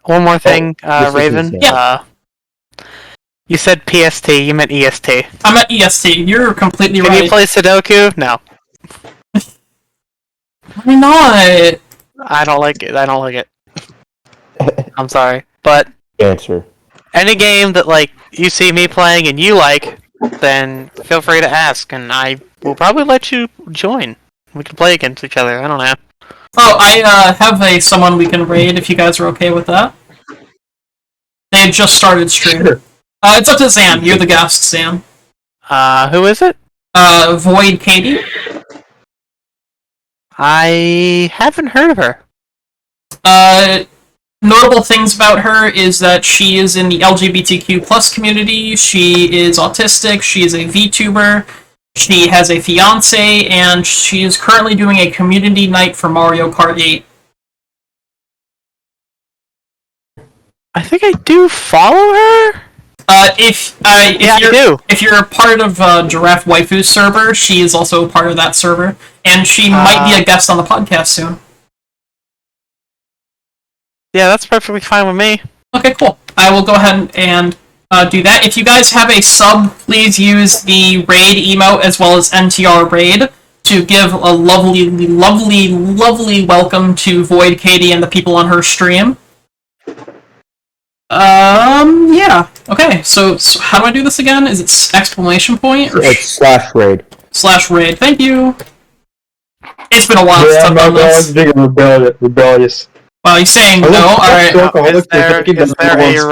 One more thing, Raven. Yeah. You said PST, you meant EST. I meant EST. You're completely Can right. you play Sudoku? No. Why not? I don't like it. I don't like it. I'm sorry. But Answer. any game that, like, you see me playing and you like, then feel free to ask, and I will probably let you join. We can play against each other. I don't know. Oh, I have someone we can raid if you guys are okay with that. They had just started stream. Sure. It's up to Zam. You're the guest, Zam. Who is it? Void Katie. I haven't heard of her. Notable things about her is that she is in the LGBTQ plus community, she is autistic, she is a VTuber, she has a fiance, and she is currently doing a community night for Mario Kart 8. I think I do follow her? If you're a part of Giraffe Waifu's server, she is also a part of that server, and she might be a guest on the podcast soon. Yeah, that's perfectly fine with me. Okay, cool. I will go ahead and do that. If you guys have a sub, please use the raid emote as well as NTR raid to give a lovely, lovely, lovely welcome to Void Katie and the people on her stream. Yeah. Okay, so how do I do this again? Is it exclamation point? Or It's /raid. /raid. Thank you. It's been a while since I've done this. being rebellious. Well, you're saying no? Alright. Is there a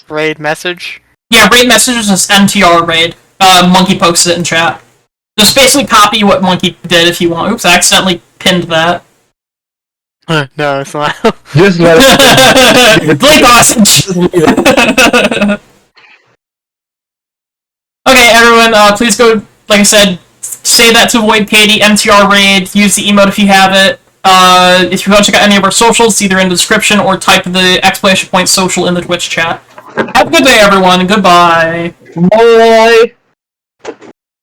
raid message? Yeah, raid messages is NTR raid. Monkey posted it in chat. Just basically copy what Monkey did if you want. Oops, I accidentally pinned that. No, it's not. Just let it. Blink hostage! Okay, everyone, please go, like I said, say that to Void Katie, NTR raid, use the emote if you have it. If you want to check out any of our socials, either in the description or type the exclamation point social in the Twitch chat. Have a good day, everyone, and goodbye. Bye.